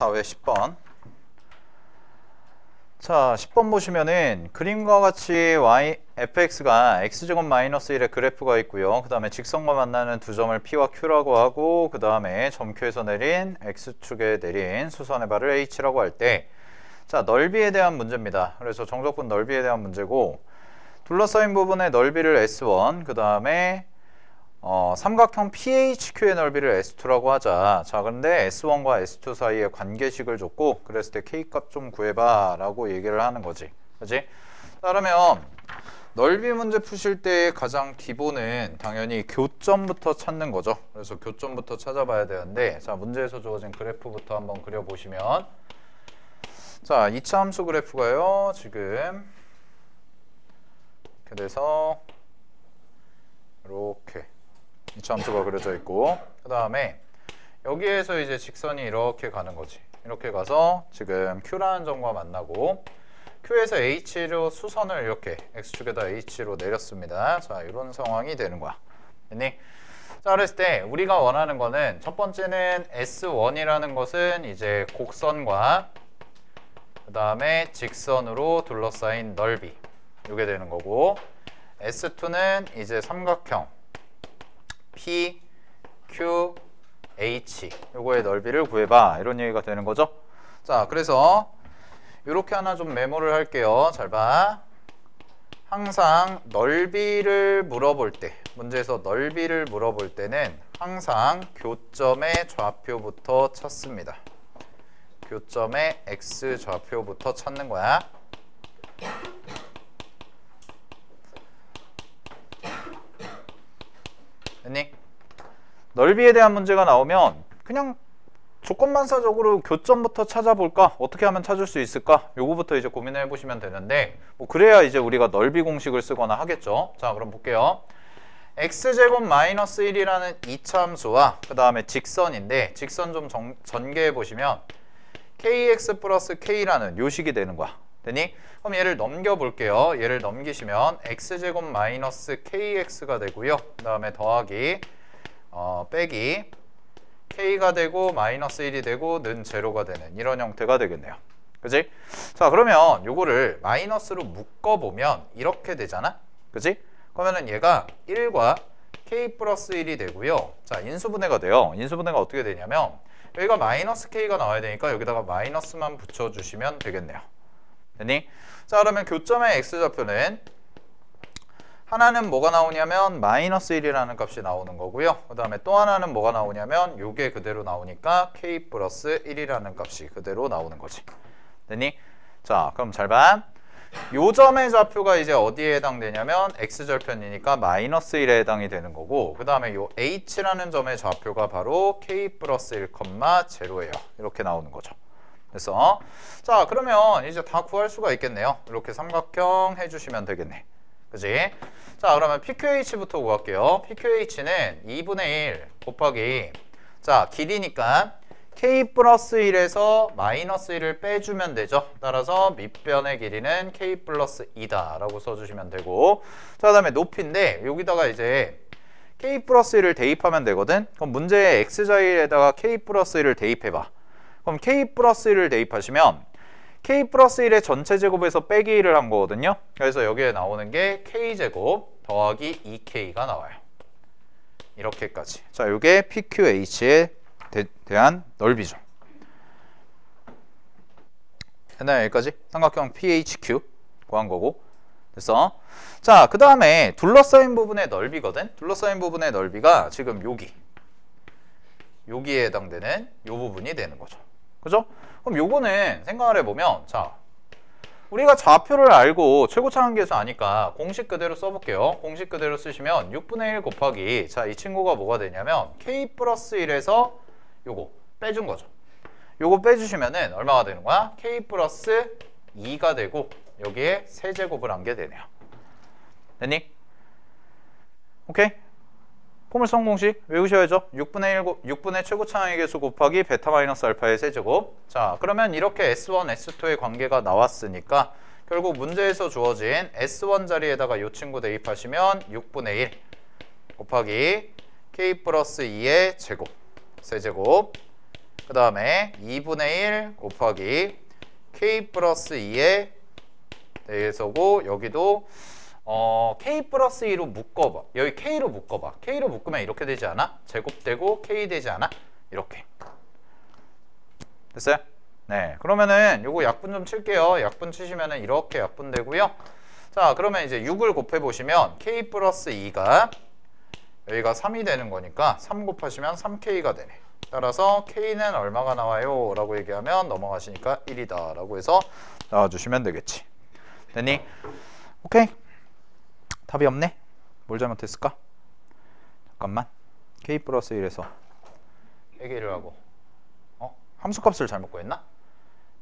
자, 왜 10번? 자, 10번 보시면은 그림과 같이 fx가 x제곱 마이너스 1의 그래프가 있고요. 그 다음에 직선과 만나는 두 점을 p와 q라고 하고, 그 다음에 점 q에서 내린 x축에 내린 수선의 발을 h라고 할 때, 자, 넓이에 대한 문제입니다. 그래서 정적분 넓이에 대한 문제고, 둘러싸인 부분의 넓이를 S1, 그 다음에 삼각형 PHQ의 넓이를 S2라고 하자. 자, 근데 S1과 S2 사이에 관계식을 줬고, 그랬을 때 K값 좀 구해봐 라고 얘기를 하는 거지. 그치? 자, 그러면 넓이 문제 푸실 때 가장 기본은 당연히 교점부터 찾는 거죠. 그래서 교점부터 찾아봐야 되는데, 자, 문제에서 주어진 그래프부터 한번 그려보시면, 자, 2차 함수 그래프가요, 지금 이렇게 돼서 이렇게 2차 함수가 그려져 있고, 그 다음에 여기에서 이제 직선이 이렇게 가는 거지. 이렇게 가서 지금 Q라는 점과 만나고, Q에서 H로 수선을 이렇게 X축에다 H로 내렸습니다. 자, 이런 상황이 되는 거야. 됐니? 자, 그랬을 때 우리가 원하는 거는, 첫 번째는 S1이라는 것은 이제 곡선과 그 다음에 직선으로 둘러싸인 넓이, 이게 되는 거고, S2는 이제 삼각형 P, Q, H, 요거의 넓이를 구해봐, 이런 얘기가 되는 거죠. 자, 그래서 이렇게 하나 좀 메모를 할게요. 잘 봐. 항상 넓이를 물어볼 때, 문제에서 넓이를 물어볼 때는 항상 교점의 좌표부터 찾습니다. 교점의 X 좌표부터 찾는 거야. 됐니? 넓이에 대한 문제가 나오면 그냥 조건반사적으로 교점부터 찾아볼까? 어떻게 하면 찾을 수 있을까? 요거부터 이제 고민해 보시면 되는데, 뭐 그래야 이제 우리가 넓이 공식을 쓰거나 하겠죠. 자, 그럼 볼게요. x제곱 마이너스 1이라는 2차 함수와 그 다음에 직선인데, 직선 좀 전개해 보시면 kx 플러스 k라는 요식이 되는 거야. 됐니? 그럼 얘를 넘겨볼게요. 얘를 넘기시면 x제곱 마이너스 kx가 되고요. 그 다음에 더하기 빼기 k가 되고 마이너스 1이 되고 는 제로가 되는 이런 형태가 되겠네요. 그치? 자, 그러면 요거를 마이너스로 묶어보면 이렇게 되잖아? 그치? 그러면은 얘가 1과 k 플러스 1이 되고요. 자, 인수분해가 돼요. 인수분해가 어떻게 되냐면 여기가 마이너스 k가 나와야 되니까 여기다가 마이너스만 붙여주시면 되겠네요. 됐니? 자, 그러면 교점의 x좌표는 하나는 뭐가 나오냐면 마이너스 1이라는 값이 나오는 거고요. 그 다음에 또 하나는 뭐가 나오냐면 요게 그대로 나오니까 k 플러스 1이라는 값이 그대로 나오는 거지. 됐니? 자, 그럼 잘 봐. 요 점의 좌표가 이제 어디에 해당되냐면 x절편이니까 마이너스 1에 해당이 되는 거고, 그 다음에 요 h라는 점의 좌표가 바로 k 플러스 1, 0예요. 이렇게 나오는 거죠. 그래서 자, 그러면 이제 다 구할 수가 있겠네요. 이렇게 삼각형 해주시면 되겠네. 그지? 자, 그러면 PQH부터 구할게요. PQH는 2분의 1 곱하기, 자, 길이니까 K 플러스 1에서 마이너스 1을 빼주면 되죠. 따라서 밑변의 길이는 K 플러스 2다 라고 써주시면 되고, 자, 그 다음에 높이인데 여기다가 이제 K 플러스 1을 대입하면 되거든. 그럼 문제의 X자리에다가 K 플러스 1을 대입해봐. 그럼 K 플러스 1을 대입하시면 K 플러스 1의 전체 제곱에서 빼기 1을 한 거거든요. 그래서 여기에 나오는 게 K제곱 더하기 2K가 나와요. 이렇게까지. 자, 이게 PQH에 대한 넓이죠. 됐나요? 여기까지? 삼각형 PHQ 구한 거고. 됐어? 자, 그 다음에 둘러싸인 부분의 넓이거든. 둘러싸인 부분의 넓이가 지금 여기에 해당되는 요 부분이 되는 거죠. 그죠? 그럼 요거는 생각을 해보면, 자, 우리가 좌표를 알고 최고차항계수 아니까 공식 그대로 써볼게요. 공식 그대로 쓰시면 6분의 1 곱하기, 자, 이 친구가 뭐가 되냐면 K 플러스 1에서 요거 빼준 거죠. 요거 빼주시면은 얼마가 되는 거야? K 플러스 2가 되고 여기에 세제곱을 한 게 되네요. 됐니? 오케이? 포물선 공식 외우셔야죠. 6분의 최고차항의 개수 곱하기 베타 마이너스 알파의 세제곱. 자, 그러면 이렇게 S1, S2의 관계가 나왔으니까 결국 문제에서 주어진 S1 자리에다가 이 친구 대입하시면 6분의 1 곱하기 K 플러스 2의 제곱, 세제곱 그 다음에 2분의 1 곱하기 k 플러스 2에 대해서고 여기도 k 플러스 2로 묶어봐. 여기 k로 묶어봐. k로 묶으면 이렇게 되지 않아? 제곱되고 k 되지 않아? 이렇게. 됐어요? 네. 그러면은 요거 약분 좀 칠게요. 약분 치시면은 이렇게 약분되고요. 자, 그러면 이제 6을 곱해 보시면 k 플러스 2가 여기가 3이 되는 거니까 3 곱하시면 3k가 되네. 따라서 k는 얼마가 나와요? 라고 얘기하면 넘어가시니까 1이다 라고 해서 나와주시면 되겠지. 됐니? 오케이. 답이 없네? 뭘 잘못했을까? 잠깐만. k 플러스 1에서 얘기를 하고 함수값을 잘못 구했나?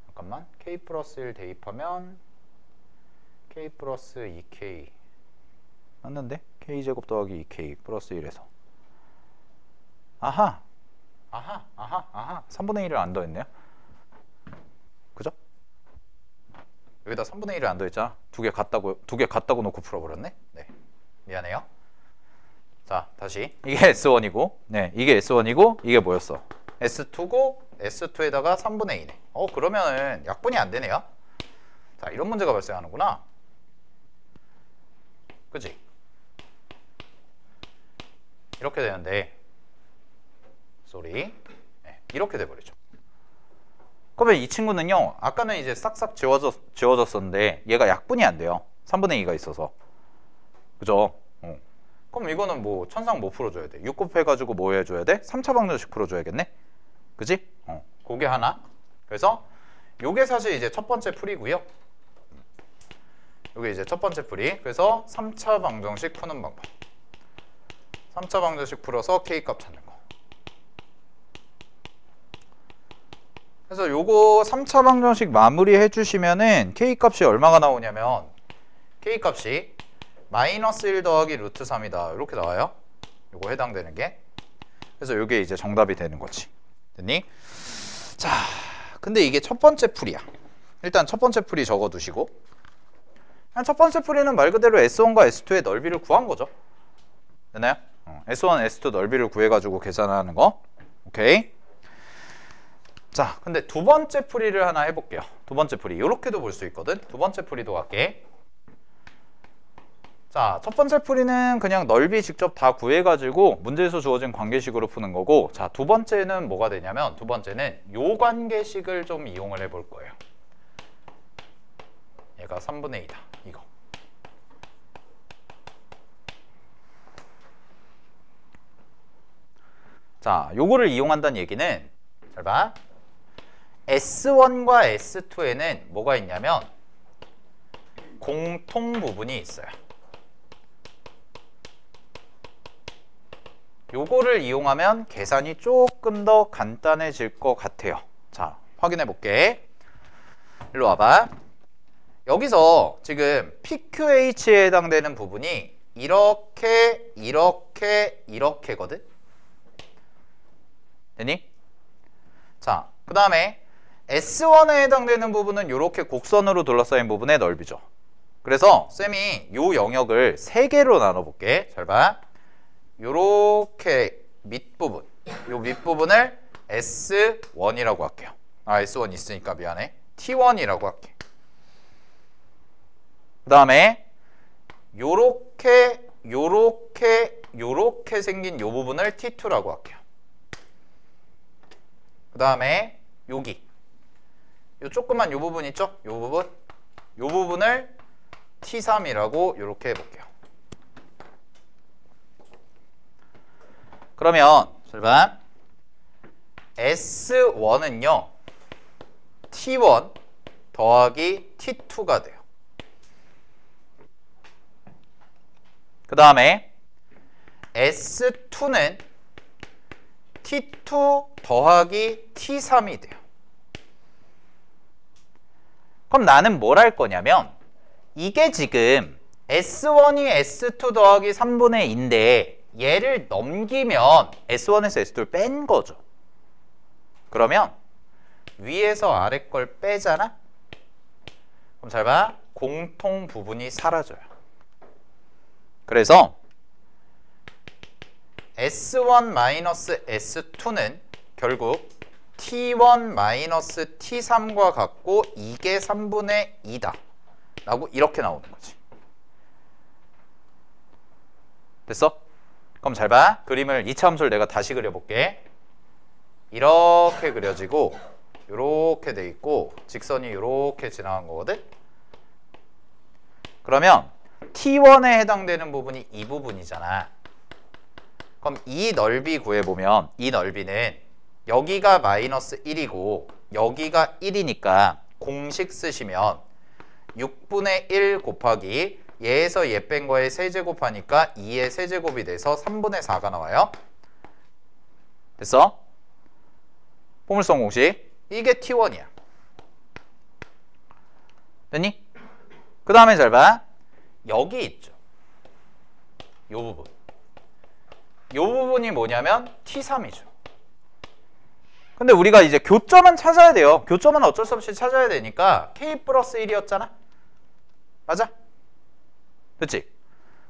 잠깐만. k 플러스 1 대입하면 k 플러스 2k 맞는데? k제곱 더하기 2k 플러스 1에서 아하 3분의 1을 안 더했네요. 그죠? 여기다 3분의 1을 안 더했잖아. 두 개 같다고 놓고 풀어버렸네. 네, 미안해요. 자, 다시 이게 S1이고 네, 이게 S1이고 이게 뭐였어? S2고 S2에다가 3분의 2네. 그러면은 약분이 안 되네요. 자, 이런 문제가 발생하는구나. 그치? 이렇게 되는데 네, 이렇게 돼버리죠. 그러면 이 친구는요, 아까는 이제 싹싹 지워졌었는데 얘가 약분이 안 돼요. 3분의 2가 있어서. 그죠? 그럼 이거는 뭐 천상 뭐 풀어줘야 돼? 6 곱해가지고 뭐 해줘야 돼? 3차 방정식 풀어줘야겠네? 그지? 그게 하나. 그래서 요게 사실 이제 첫 번째 풀이고요. 요게 이제 첫 번째 풀이. 그래서 3차 방정식 푸는 방법. 3차 방정식 풀어서 K값 찾는 거. 그래서 요거 3차 방정식 마무리 해주시면은 K값이 얼마가 나오냐면 K값이 마이너스 1 더하기 루트 3이다. 이렇게 나와요. 요거 해당되는 게. 그래서 요게 이제 정답이 되는 거지. 됐니? 자, 근데 이게 첫 번째 풀이야. 일단 첫 번째 풀이 적어두시고 첫 번째 풀이는 말 그대로 S1과 S2의 넓이를 구한 거죠. 됐나요? S1, S2 넓이를 구해가지고 계산하는 거. 오케이. 자, 근데 두 번째 풀이를 하나 해볼게요. 두 번째 풀이. 이렇게도 볼 수 있거든. 두 번째 풀이도 갈게. 자, 첫 번째 풀이는 그냥 넓이 직접 다 구해가지고 문제에서 주어진 관계식으로 푸는 거고, 자, 두 번째는 뭐가 되냐면 두 번째는 요 관계식을 좀 이용을 해볼 거예요. 얘가 3분의 2다. 이거. 자, 요거를 이용한다는 얘기는 잘 봐. S1과 S2에는 뭐가 있냐면 공통 부분이 있어요. 요거를 이용하면 계산이 조금 더 간단해질 것 같아요. 자, 확인해 볼게. 일로 와봐. 여기서 지금 PQH에 해당되는 부분이 이렇게 이렇게거든. 되니? 자, 그 다음에 S1에 해당되는 부분은 이렇게 곡선으로 둘러싸인 부분의 넓이죠. 그래서 쌤이 요 영역을 3개로 나눠볼게. 잘 봐. 요렇게 밑부분, 요 밑부분을 S1이라고 할게요. S1 있으니까 미안해. T1이라고 할게. 그 다음에 요렇게 생긴 요 부분을 T2라고 할게요. 그 다음에 여기 요 조그만 요 부분 있죠? 요 부분을 T3이라고 요렇게 해볼게요. 그러면 잘 봐. S1은요 T1 더하기 T2가 돼요. 그 다음에 S2는 T2 더하기 T3이 돼요. 그럼 나는 뭘 할 거냐면 이게 지금 S1이 S2 더하기 3분의 2인데 얘를 넘기면 S1에서 S2를 뺀 거죠. 그러면 위에서 아래 걸 빼잖아? 그럼 잘 봐. 공통 부분이 사라져요. 그래서 S1 마이너스 S2는 결국 t1 마이너스 t3과 같고 이게 3분의 2다 라고 이렇게 나오는 거지. 됐어? 그럼 잘 봐. 그림을 이차함수를 내가 다시 그려볼게. 이렇게 그려지고 이렇게 돼 있고 직선이 이렇게 지나간 거거든. 그러면 t1에 해당되는 부분이 이 부분이잖아. 그럼 이 넓이 구해보면 이 넓이는 여기가 마이너스 1이고 여기가 1이니까 공식 쓰시면 6분의 1 곱하기 얘에서 얘 뺀 거에 세제곱하니까 2의 세제곱이 돼서 3분의 4가 나와요. 됐어? 포물선 공식. 이게 t1이야. 됐니? 그 다음에 잘 봐. 여기 있죠. 요 부분. 요 부분이 뭐냐면 t3이죠. 근데 우리가 이제 교점은 찾아야 돼요. 교점은 어쩔 수 없이 찾아야 되니까 k 플러스 1이었잖아. 맞아? 그치?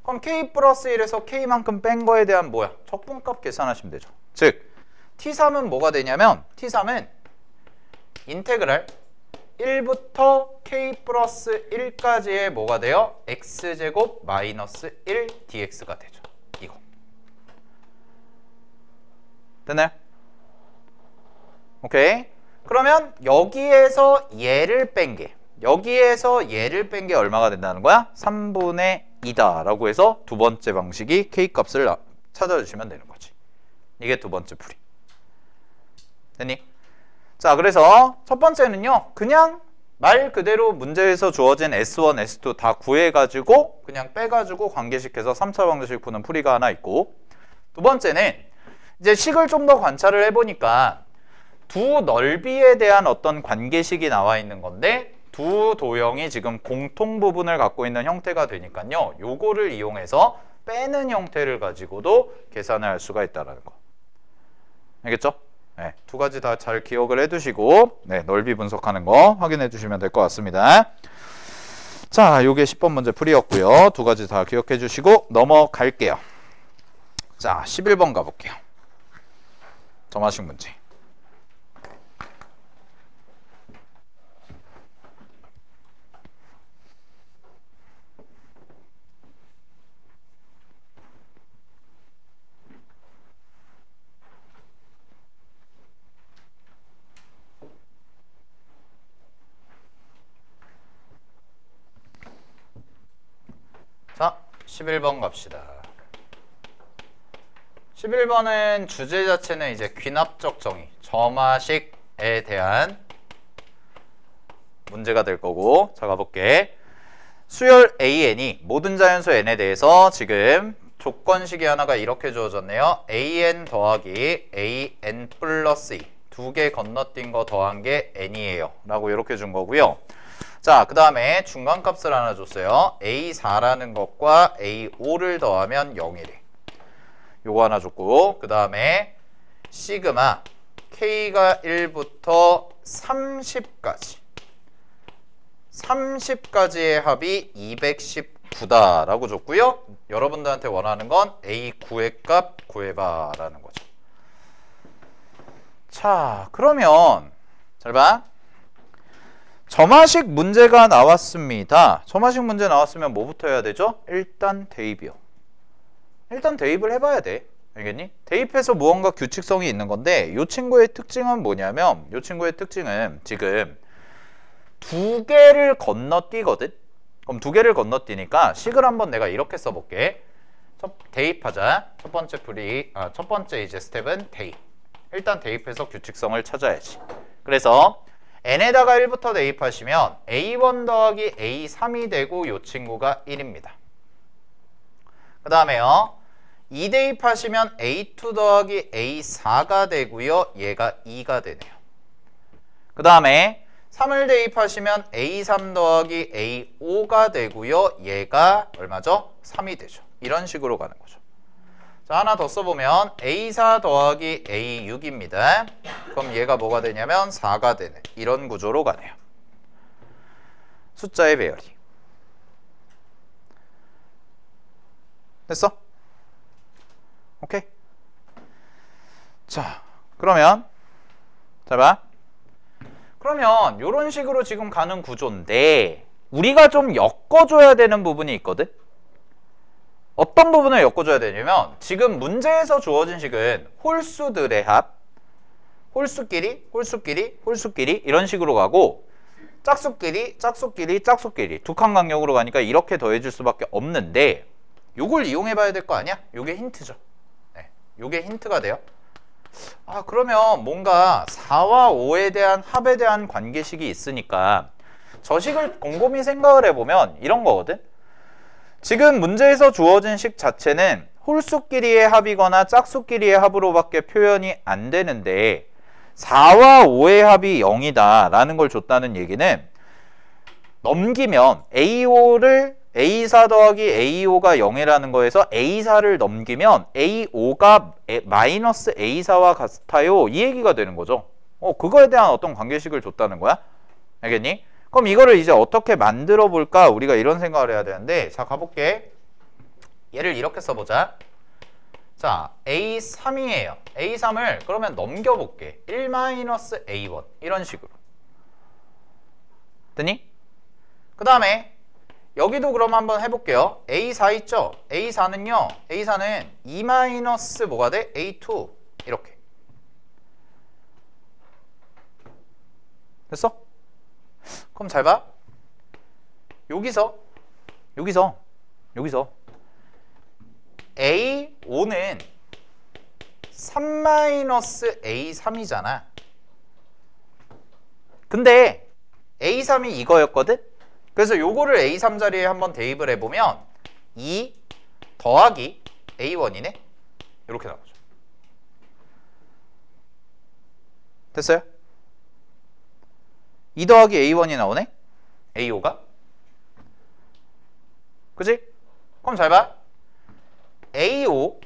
그럼 k 플러스 1에서 k만큼 뺀 거에 대한 뭐야? 적분값 계산하시면 되죠. 즉 t3은 뭐가 되냐면 t3은 인테그랄 1부터 k 플러스 1까지의 뭐가 돼요? x제곱 마이너스 1 dx가 되죠. 이거. 됐나요? 오케이. 그러면 여기에서 얘를 뺀 게 얼마가 된다는 거야? 3분의 2다 라고 해서 두 번째 방식이 k값을 찾아주시면 되는 거지. 이게 두 번째 풀이. 됐니? 자, 그래서 첫 번째는요, 그냥 말 그대로 문제에서 주어진 S1, S2 다 구해가지고 그냥 빼가지고 관계식해서 3차 방정식 푸는 풀이가 하나 있고, 두 번째는 이제 식을 좀 더 관찰을 해보니까 두 넓이에 대한 어떤 관계식이 나와 있는 건데 두 도형이 지금 공통 부분을 갖고 있는 형태가 되니까요, 요거를 이용해서 빼는 형태를 가지고도 계산을 할 수가 있다는 거. 알겠죠? 네, 두 가지 다 잘 기억을 해두시고 네, 넓이 분석하는 거 확인해 주시면 될 것 같습니다. 자, 요게 10번 문제 풀이였고요. 두 가지 다 기억해 주시고 넘어갈게요. 자, 11번 가볼게요. 점화식 문제. 자, 11번 갑시다. 11번은 주제 자체는 이제 귀납적 정의, 점화식에 대한 문제가 될 거고, 자, 가볼게. 수열 AN이 모든 자연수 N에 대해서 지금 조건식이 하나가 이렇게 주어졌네요. AN 더하기 AN 플러스 2. 두 개 건너뛴 거 더한 게 N이에요. 라고 이렇게 준 거고요. 자, 그 다음에 중간값을 하나 줬어요. A4라는 것과 A5를 더하면 0이래. 요거 하나 줬고, 그 다음에 시그마 K가 1부터 30까지의 합이 219다 라고 줬고요. 여러분들한테 원하는 건 A9의 값 구해봐 라는 거죠. 자, 그러면 잘 봐. 점화식 문제가 나왔습니다. 점화식 문제 나왔으면 뭐부터 해야 되죠? 일단 대입이요. 일단 대입을 해봐야 돼. 알겠니? 대입해서 무언가 규칙성이 있는 건데 이 친구의 특징은 뭐냐면, 이 친구의 특징은 지금 두 개를 건너뛰거든? 그럼 두 개를 건너뛰니까 식을 한번 내가 이렇게 써볼게. 대입하자. 첫 번째 이제 스텝은 대입. 일단 대입해서 규칙성을 찾아야지. 그래서 n에다가 1부터 대입하시면 a1 더하기 a3이 되고 이 친구가 1입니다. 그 다음에요, 2 대입하시면 a2 더하기 a4가 되고요. 얘가 2가 되네요. 그 다음에 3을 대입하시면 a3 더하기 a5가 되고요. 얘가 얼마죠? 3이 되죠. 이런 식으로 가는 거죠. 자, 하나 더 써보면 a4 더하기 a6입니다. 그럼 얘가 뭐가 되냐면 4가 되네. 이런 구조로 가네요. 숫자의 배열이. 됐어? 오케이? 자, 그러면 자 봐. 그러면 이런 식으로 지금 가는 구조인데 우리가 좀 엮어줘야 되는 부분이 있거든. 어떤 부분을 엮어줘야 되냐면 지금 문제에서 주어진 식은 홀수들의 합, 홀수끼리, 홀수끼리, 홀수끼리 이런 식으로 가고 짝수끼리, 짝수끼리, 짝수끼리 두 칸 강력으로 가니까 이렇게 더해질 수밖에 없는데 요걸 이용해 봐야 될 거 아니야? 요게 힌트죠. 네, 요게 힌트가 돼요. 아 그러면 뭔가 4와 5에 대한 합에 대한 관계식이 있으니까 저 식을 곰곰이 생각을 해보면 이런 거거든. 지금 문제에서 주어진 식 자체는 홀수끼리의 합이거나 짝수끼리의 합으로밖에 표현이 안 되는데 4와 5의 합이 0이다 라는 걸 줬다는 얘기는 넘기면 A5를 A4 더하기 A5가 0이라는 거에서 A4를 넘기면 A5가 마이너스 A4와 같아요 이 얘기가 되는 거죠. 그거에 대한 어떤 관계식을 줬다는 거야. 알겠니? 그럼 이거를 이제 어떻게 만들어 볼까? 우리가 이런 생각을 해야 되는데 자 가볼게. 얘를 이렇게 써보자. 자 A3이에요. A3을 그러면 넘겨볼게. 1-A1 이런 식으로 됐니? 그 다음에 여기도 그럼 한번 해볼게요. A4 있죠? A4는요. A4는 2 마이너스 뭐가 돼? A2 이렇게 됐어? 그럼 잘 봐. 여기서 A5는 3-A3이잖아. 근데 A3이 이거였거든? 그래서 요거를 A3 자리에 한번 대입을 해보면 2 더하기 A1이네? 이렇게 나오죠. 됐어요? 2 더하기 A1이 나오네? A5가? 그치? 그럼 잘 봐. A5,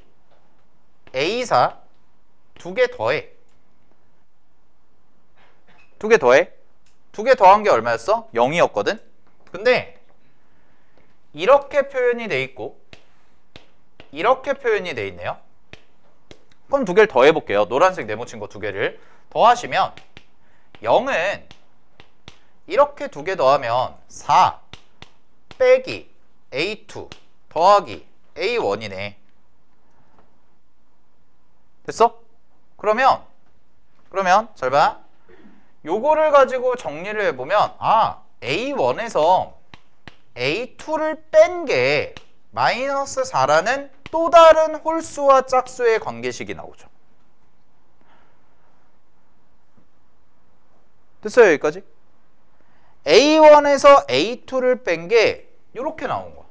A4 두 개 더해. 두 개 더해. 두 개 더한 게 얼마였어? 0이었거든? 근데 이렇게 표현이 돼 있고 이렇게 표현이 돼 있네요. 그럼 두 개를 더해 볼게요. 노란색 네모친 거 두 개를 더하시면 0은 이렇게 두 개 더하면 4 빼기 A2 더하기 A1이네. 됐어? 그러면 잘 봐. 요거를 가지고 정리를 해보면 A1에서 A2를 뺀 게 마이너스 4라는 또 다른 홀수와 짝수의 관계식이 나오죠. 됐어요? 여기까지? A1에서 A2를 뺀 게 이렇게 나온 거야.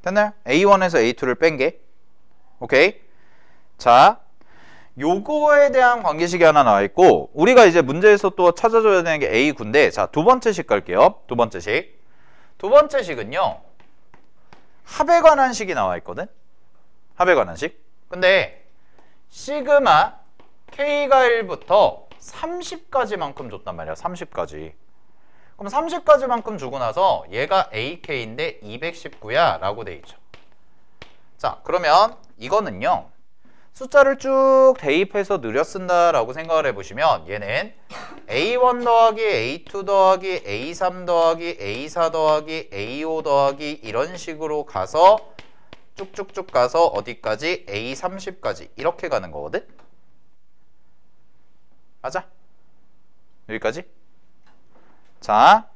됐나요? A1에서 A2를 뺀 게. 오케이. 자, 요거에 대한 관계식이 하나 나와 있고 우리가 이제 문제에서 또 찾아줘야 되는 게 A9인데 자, 두 번째 식 갈게요. 두 번째 식. 두 번째 식은요. 합에 관한 식이 나와 있거든. 합에 관한 식. 근데 시그마 K가 1부터 30까지만큼 줬단 말이야. 30까지. 그럼 30까지만큼 주고 나서 얘가 AK인데 219야 라고 돼 있죠. 자, 그러면 이거는요. 숫자를 쭉 대입해서 늘여 쓴다 라고 생각을 해보시면 얘는 A1 더하기 A2 더하기 A3 더하기 A4 더하기 A5 더하기 이런 식으로 가서 쭉쭉쭉 가서 어디까지? A30까지 이렇게 가는 거거든? 맞아? 여기까지? 자,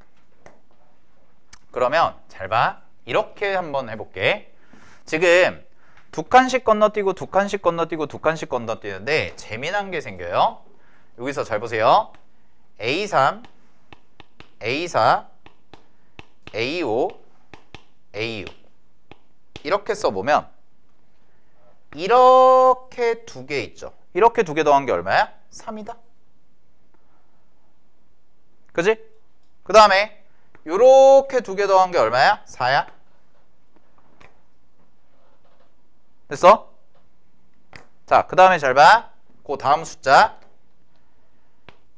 그러면 잘 봐. 이렇게 한번 해볼게. 지금 두 칸씩 건너뛰고 두 칸씩 건너뛰고 두 칸씩 건너뛰는데 재미난 게 생겨요. 여기서 잘 보세요. A3, A4, A5, A6 이렇게 써보면 이렇게 두 개 있죠. 이렇게 두 개 더한 게 얼마야? 3이다. 그지? 그 다음에 요렇게 두 개 더한 게 얼마야? 4야. 됐어? 자, 그 다음에 잘 봐. 그 다음 숫자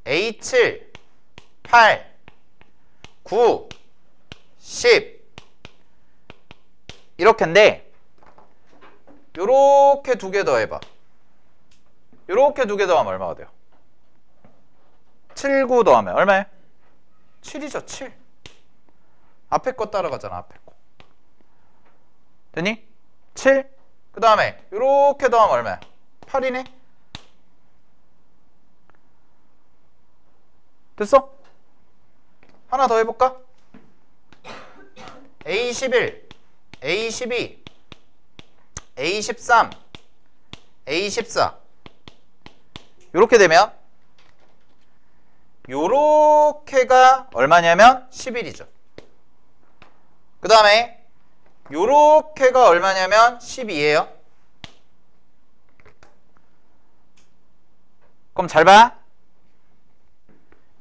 A7, 8, 9, 10 이렇게인데 요렇게 두 개 더해봐. 요렇게 두 개 더하면 얼마가 돼요? 7, 9 더하면 얼마예요? 7이죠. 7. 앞에 거 따라가잖아. 앞에 거. 됐니? 7. 그 다음에 요렇게 더하면 얼마야? 8이네. 됐어? 하나 더 해볼까? A11, A12, A13, A14 요렇게 되면 요렇게가 얼마냐면 11이죠. 그 다음에 요렇게가 얼마냐면 12예요. 그럼 잘 봐.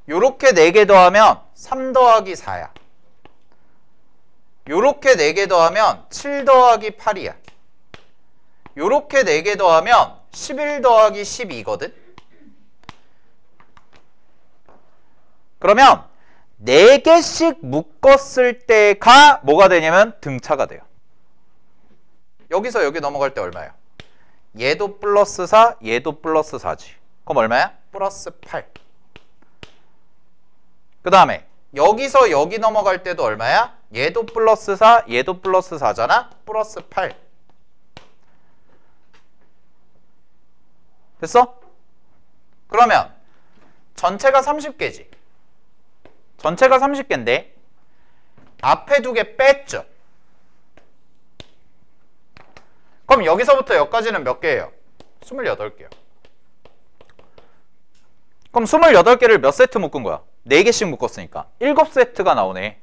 요렇게 4개 더하면 3 더하기 4야. 요렇게 4개 더하면 7 더하기 8이야. 요렇게 4개 더하면 11 더하기 12거든. 그러면 4개씩 묶었을 때가 뭐가 되냐면 등차가 돼요. 여기서 여기 넘어갈 때 얼마예요? 얘도 플러스 4, 얘도 플러스 4지. 그럼 얼마야? 플러스 8. 그 다음에 여기서 여기 넘어갈 때도 얼마야? 얘도 플러스 4, 얘도 플러스 4잖아? 플러스 8. 됐어? 그러면 전체가 30개지. 전체가 30개인데 앞에 2개 뺐죠. 그럼 여기서부터 여기까지는 몇 개예요? 28개요. 그럼 28개를 몇 세트 묶은 거야? 4개씩 묶었으니까 7세트가 나오네.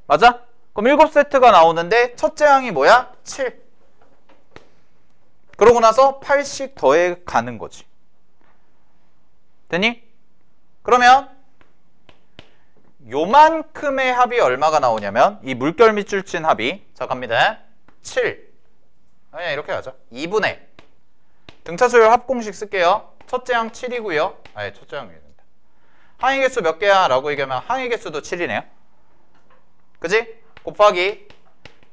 맞아? 그럼 7세트가 나오는데 첫째 항이 뭐야? 7. 그러고 나서 8씩 더해 가는 거지. 됐니? 그러면 요만큼의 합이 얼마가 나오냐면 이 물결 밑줄 친 합이 자 갑니다. 7. 그냥 이렇게 하자. 2분의 등차수열 합공식 쓸게요. 첫째 항 7이고요. 아예 첫째 항이 된다. 항의 개수 몇 개야? 라고 얘기하면 항의 개수도 7이네요. 그지? 곱하기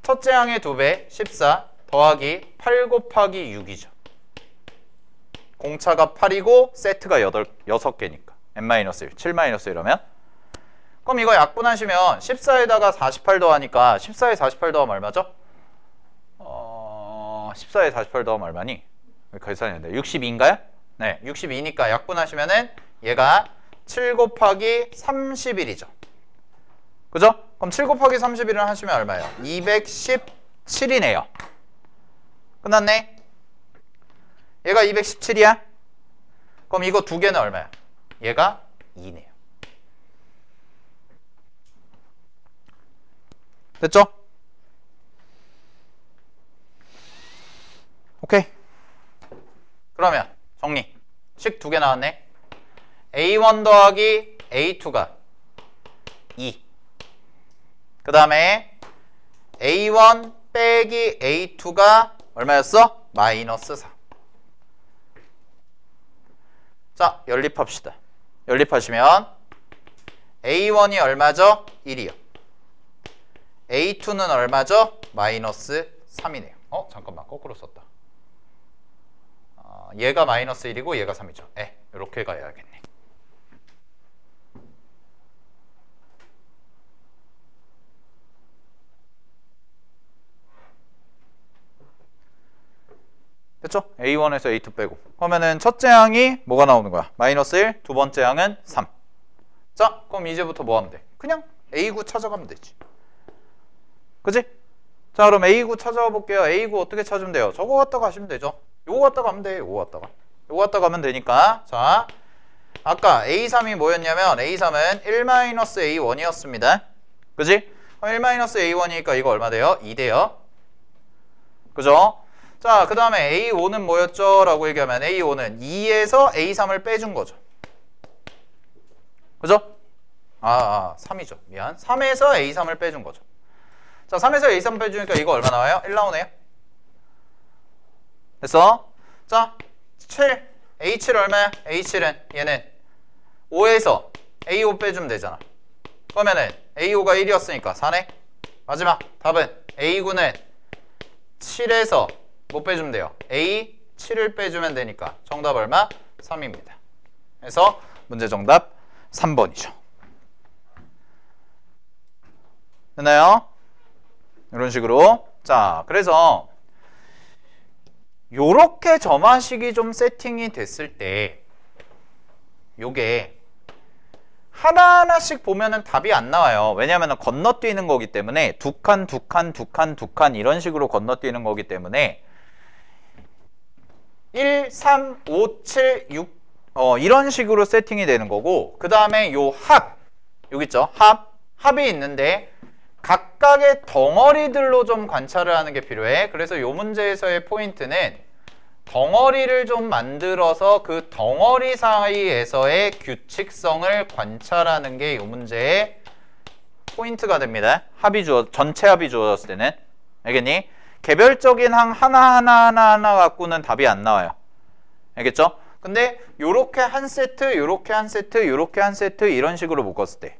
첫째 항의 2배 14 더하기 8 곱하기 6이죠. 공차가 8이고 세트가 6개니까 n-1, 7-1 이러면 그럼 이거 약분하시면 14에다가 48 더하니까 14에 48 더하면 얼마죠? 14에 48 더하면 얼마니? 계산이 안 돼. 62인가요? 네, 62니까 약분하시면은 얘가 7 곱하기 31이죠. 그죠? 그럼 7 곱하기 31을 하시면 얼마예요? 217이네요. 끝났네? 얘가 217이야? 그럼 이거 2개는 얼마야? 얘가 2네요. 됐죠? 오케이. 그러면 정리. 식 2개 나왔네. A1 더하기 A2가 2. 그 다음에 A1 빼기 A2가 얼마였어? 마이너스 4. 자, 연립합시다. 연립하시면 A1이 얼마죠? 1이요. A2는 얼마죠? 마이너스 3이네요. 잠깐만 거꾸로 썼다. 얘가 마이너스 1이고 얘가 3이죠. 이렇게 가야겠네. 됐죠? A1에서 A2 빼고 그러면은 첫째 항이 뭐가 나오는 거야? 마이너스 1, 두 번째 항은 3. 자, 그럼 이제부터 뭐 하면 돼? 그냥 A9 찾아가면 되지. 그치? 자, 그럼 A9 찾아와 볼게요. A9 어떻게 찾으면 돼요? 저거 갖다가 하시면 되죠. 요거 갖다가 하면 돼. 요거 갖다가 하면 되니까. 자, 아까 A3이 뭐였냐면 A3은 1-A1이었습니다. 그치? 그럼 1-A1이니까 이거 얼마 돼요? 2 돼요. 그죠? 자, 그 다음에 A5는 뭐였죠? 라고 얘기하면 A5는 2에서 A3을 빼준 거죠. 그죠? 3이죠. 미안. 3에서 A3을 빼준 거죠. 자, 3에서 A3 빼주니까 이거 얼마 나와요? 1 나오네요. 됐어? 자, 7. A7 얼마야? A7은 얘는 5에서 A5 빼주면 되잖아. 그러면은 A5가 1이었으니까 4네? 마지막 답은 A9는 7에서 뭐 빼주면 돼요? A 7을 빼주면 되니까 정답 얼마? 3입니다. 그래서 문제 정답 3번이죠. 됐나요? 이런 식으로. 자, 그래서 요렇게 점화식이 좀 세팅이 됐을 때 요게 하나하나씩 보면은 답이 안 나와요. 왜냐하면 건너뛰는 거기 때문에 두 칸, 두 칸, 두 칸, 두 칸 이런 식으로 건너뛰는 거기 때문에 1, 3, 5, 7, 6 이런 식으로 세팅이 되는 거고, 그 다음에 요 합, 여기 있죠? 합이 있는데 각각의 덩어리들로 좀 관찰을 하는 게 필요해. 그래서 요 문제에서의 포인트는 덩어리를 좀 만들어서 그 덩어리 사이에서의 규칙성을 관찰하는 게 요 문제의 포인트가 됩니다. 전체 합이 주어졌을 때는. 알겠니? 개별적인 항 하나 갖고는 답이 안 나와요. 알겠죠? 근데 요렇게 한 세트, 요렇게 한 세트, 요렇게 한 세트 이런 식으로 묶었을 때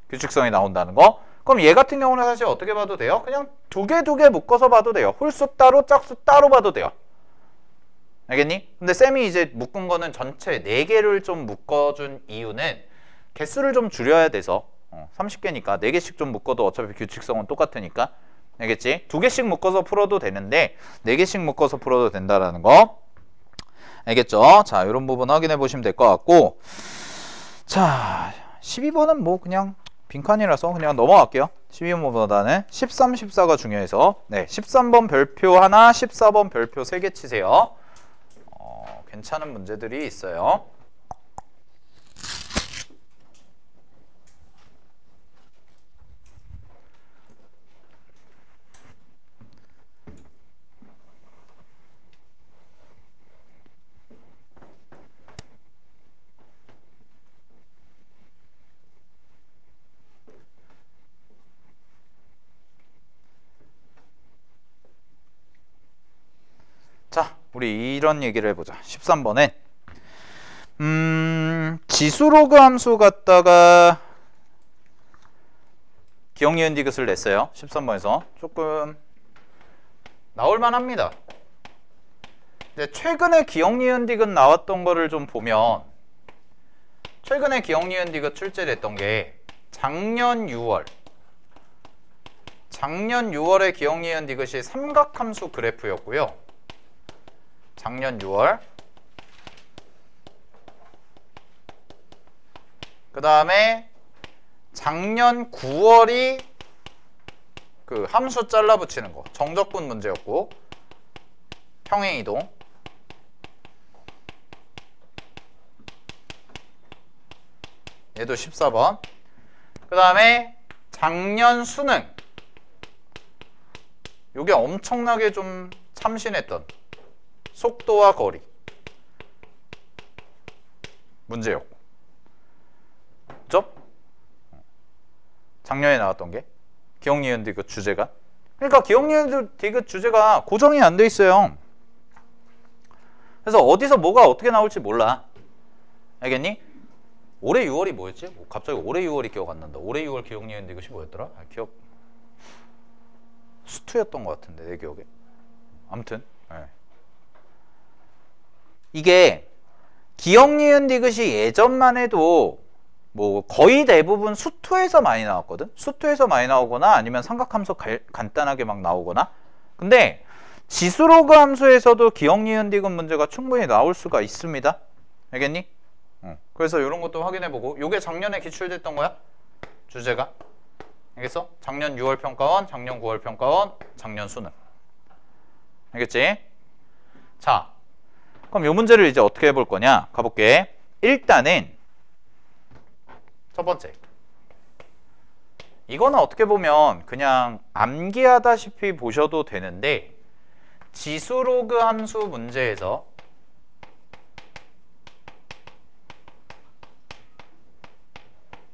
규칙성이 나온다는 거. 그럼 얘 같은 경우는 사실 어떻게 봐도 돼요? 그냥 두 개 묶어서 봐도 돼요. 홀수 따로, 짝수 따로 봐도 돼요. 알겠니? 근데 쌤이 이제 묶은 거는 전체 4개를 좀 묶어준 이유는 개수를 좀 줄여야 돼서 30개니까 4개씩 좀 묶어도 어차피 규칙성은 똑같으니까. 알겠지? 2개씩 묶어서 풀어도 되는데 4개씩 묶어서 풀어도 된다라는 거. 알겠죠? 자, 이런 부분 확인해 보시면 될 것 같고, 자, 12번은 뭐 그냥 빈칸이라서 그냥 넘어갈게요. 12번보다는 13, 14가 중요해서. 네, 13번 별표 하나, 14번 별표 3개 치세요. 괜찮은 문제들이 있어요. 자, 우리 이런 얘기를 해보자. 13번엔 지수로그 함수 갖다가 기억, 니은, 디귿을 냈어요. 13번에서 조금 나올만 합니다. 근데 최근에 기억, 니은, 디귿 나왔던 거를 좀 보면, 최근에 기억, 니은, 디귿 출제됐던 게 작년 6월에 기억, 니은, 디귿이 삼각함수 그래프였고요. 작년 6월. 그 다음에 작년 9월이 그 함수 잘라 붙이는 거, 정적분 문제였고, 평행이동. 얘도 14번. 그 다음에 작년 수능. 요게 엄청나게 좀 참신했던 속도와 거리 문제였고, 그죠? 작년에 나왔던 게 기억, 니은, 디귿 주제가. 그러니까 기억, 니은, 디귿 주제가 고정이 안 돼 있어요. 그래서 어디서 뭐가 어떻게 나올지 몰라. 알겠니? 올해 6월이 뭐였지? 갑자기 올해 6월이 기억 안 난다. 올해 6월 기억, 니은, 디귿이 뭐였더라? 기억 수투였던 것 같은데, 내 기억에. 아무튼 네. 이게 기억, 니은, 디귿이 예전만 해도 뭐 거의 대부분 수투에서 많이 나왔거든. 수투에서 많이 나오거나 아니면 삼각함수 간단하게 막 나오거나. 근데 지수로그 함수에서도 기억, 니은, 디귿 문제가 충분히 나올 수가 있습니다. 알겠니? 그래서 이런 것도 확인해보고. 요게 작년에 기출됐던 거야, 주제가. 알겠어? 작년 6월 평가원, 작년 9월 평가원, 작년 수능. 알겠지? 자, 그럼 요 문제를 이제 어떻게 해볼 거냐? 가볼게. 일단은 첫 번째, 이거는 어떻게 보면 그냥 암기하다시피 보셔도 되는데, 지수로그 함수 문제에서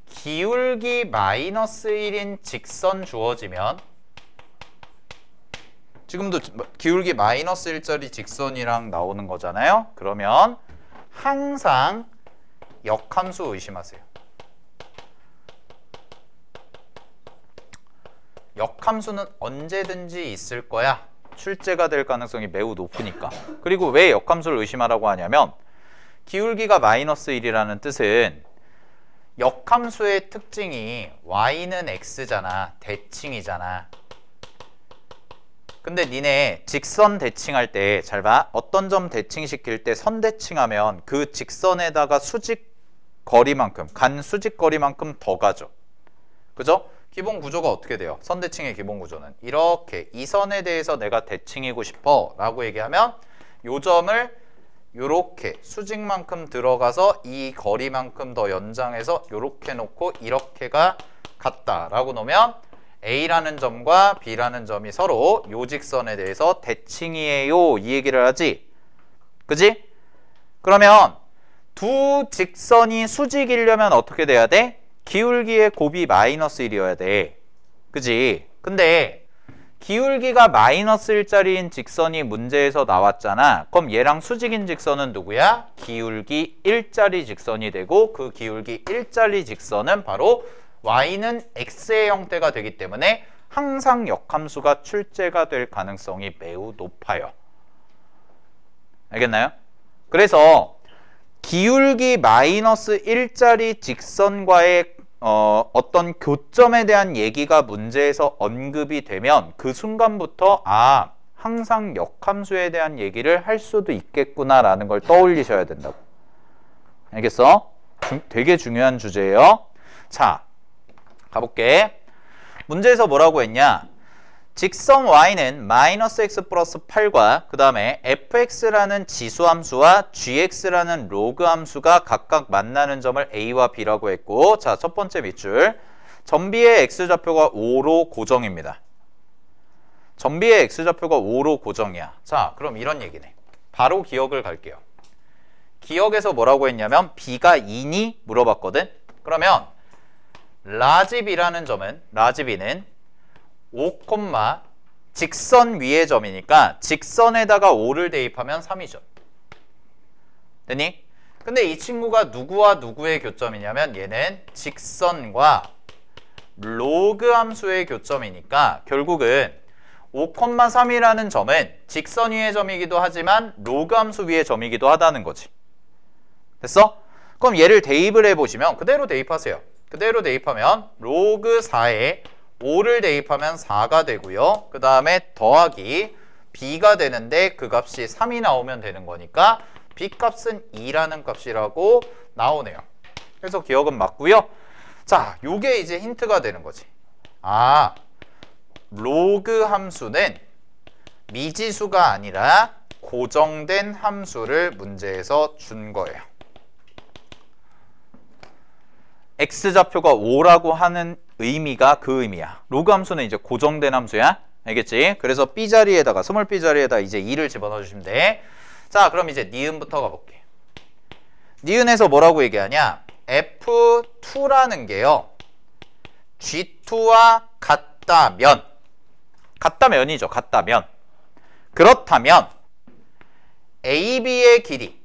기울기 -1인 직선 주어지면, 지금도 기울기 -1짜리 직선이랑 나오는 거잖아요. 그러면 항상 역함수 의심하세요. 역함수는 언제든지 있을 거야. 출제가 될 가능성이 매우 높으니까. 그리고 왜 역함수를 의심하라고 하냐면 기울기가 마이너스 1이라는 뜻은 역함수의 특징이 y는 x잖아. 대칭이잖아. 근데 니네 직선 대칭할 때 잘 봐. 어떤 점 대칭시킬 때 선 대칭하면 그 직선에다가 수직 거리만큼, 간 수직 거리만큼 더 가죠. 그죠? 기본 구조가 어떻게 돼요? 선 대칭의 기본 구조는 이렇게 이 선에 대해서 내가 대칭이고 싶어 라고 얘기하면 요 점을 요렇게 수직만큼 들어가서 이 거리만큼 더 연장해서 요렇게 놓고 이렇게가 같다 라고 놓으면 A라는 점과 B라는 점이 서로 요 직선에 대해서 대칭이에요 이 얘기를 하지. 그지? 그러면 두 직선이 수직이려면 어떻게 돼야 돼? 기울기의 곱이 마이너스 1이어야 돼. 그지? 근데 기울기가 마이너스 1짜리인 직선이 문제에서 나왔잖아. 그럼 얘랑 수직인 직선은 누구야? 기울기 1짜리 직선이 되고 그 기울기 1짜리 직선은 바로 y는 x의 형태가 되기 때문에 항상 역함수가 출제가 될 가능성이 매우 높아요. 알겠나요? 그래서 기울기 마이너스 1짜리 직선과의 어떤 교점에 대한 얘기가 문제에서 언급이 되면 그 순간부터 항상 역함수에 대한 얘기를 할 수도 있겠구나라는 걸 떠올리셔야 된다고. 알겠어? 되게 중요한 주제예요. 자, 가볼게. 문제에서 뭐라고 했냐? 직선 y는 마이너스 x 플러스 8과 그 다음에 fx라는 지수함수와 gx라는 로그함수가 각각 만나는 점을 a와 b라고 했고, 자, 첫 번째 밑줄. 전비의 x좌표가 5로 고정입니다. 전비의 x좌표가 5로 고정이야. 자, 그럼 이런 얘기네. 바로 기억을 갈게요. 기억에서 뭐라고 했냐면 b가 2니? 물어봤거든? 그러면 라지 b라는 점은, 라지 b는 5, 직선 위의 점이니까 직선에다가 5를 대입하면 3이죠. 됐니? 근데 이 친구가 누구와 누구의 교점이냐면 얘는 직선과 로그 함수의 교점이니까 결국은 5,3이라는 점은 직선 위의 점이기도 하지만 로그 함수 위의 점이기도 하다는 거지. 됐어? 그럼 얘를 대입을 해보시면 그대로 대입하세요. 그대로 대입하면 로그 4에 5를 대입하면 4가 되고요. 그 다음에 더하기 b가 되는데 그 값이 3이 나오면 되는 거니까 b 값은 2라는 값이라고 나오네요. 그래서 기억은 맞고요. 자, 요게 이제 힌트가 되는 거지. 로그 함수는 미지수가 아니라 고정된 함수를 문제에서 준 거예요. x좌표가 5라고 하는 의미가 그 의미야. 로그 함수는 이제 고정된 함수야. 알겠지? 그래서 b 자리에다가, 스몰 b 자리에다 이제 2를 집어넣어 주시면 돼. 자, 그럼 이제 니은부터 가볼게. 니은에서 뭐라고 얘기하냐? f2라는 게요, g2와 같다면, 같다면이죠. 같다면. 그렇다면 AB의 길이,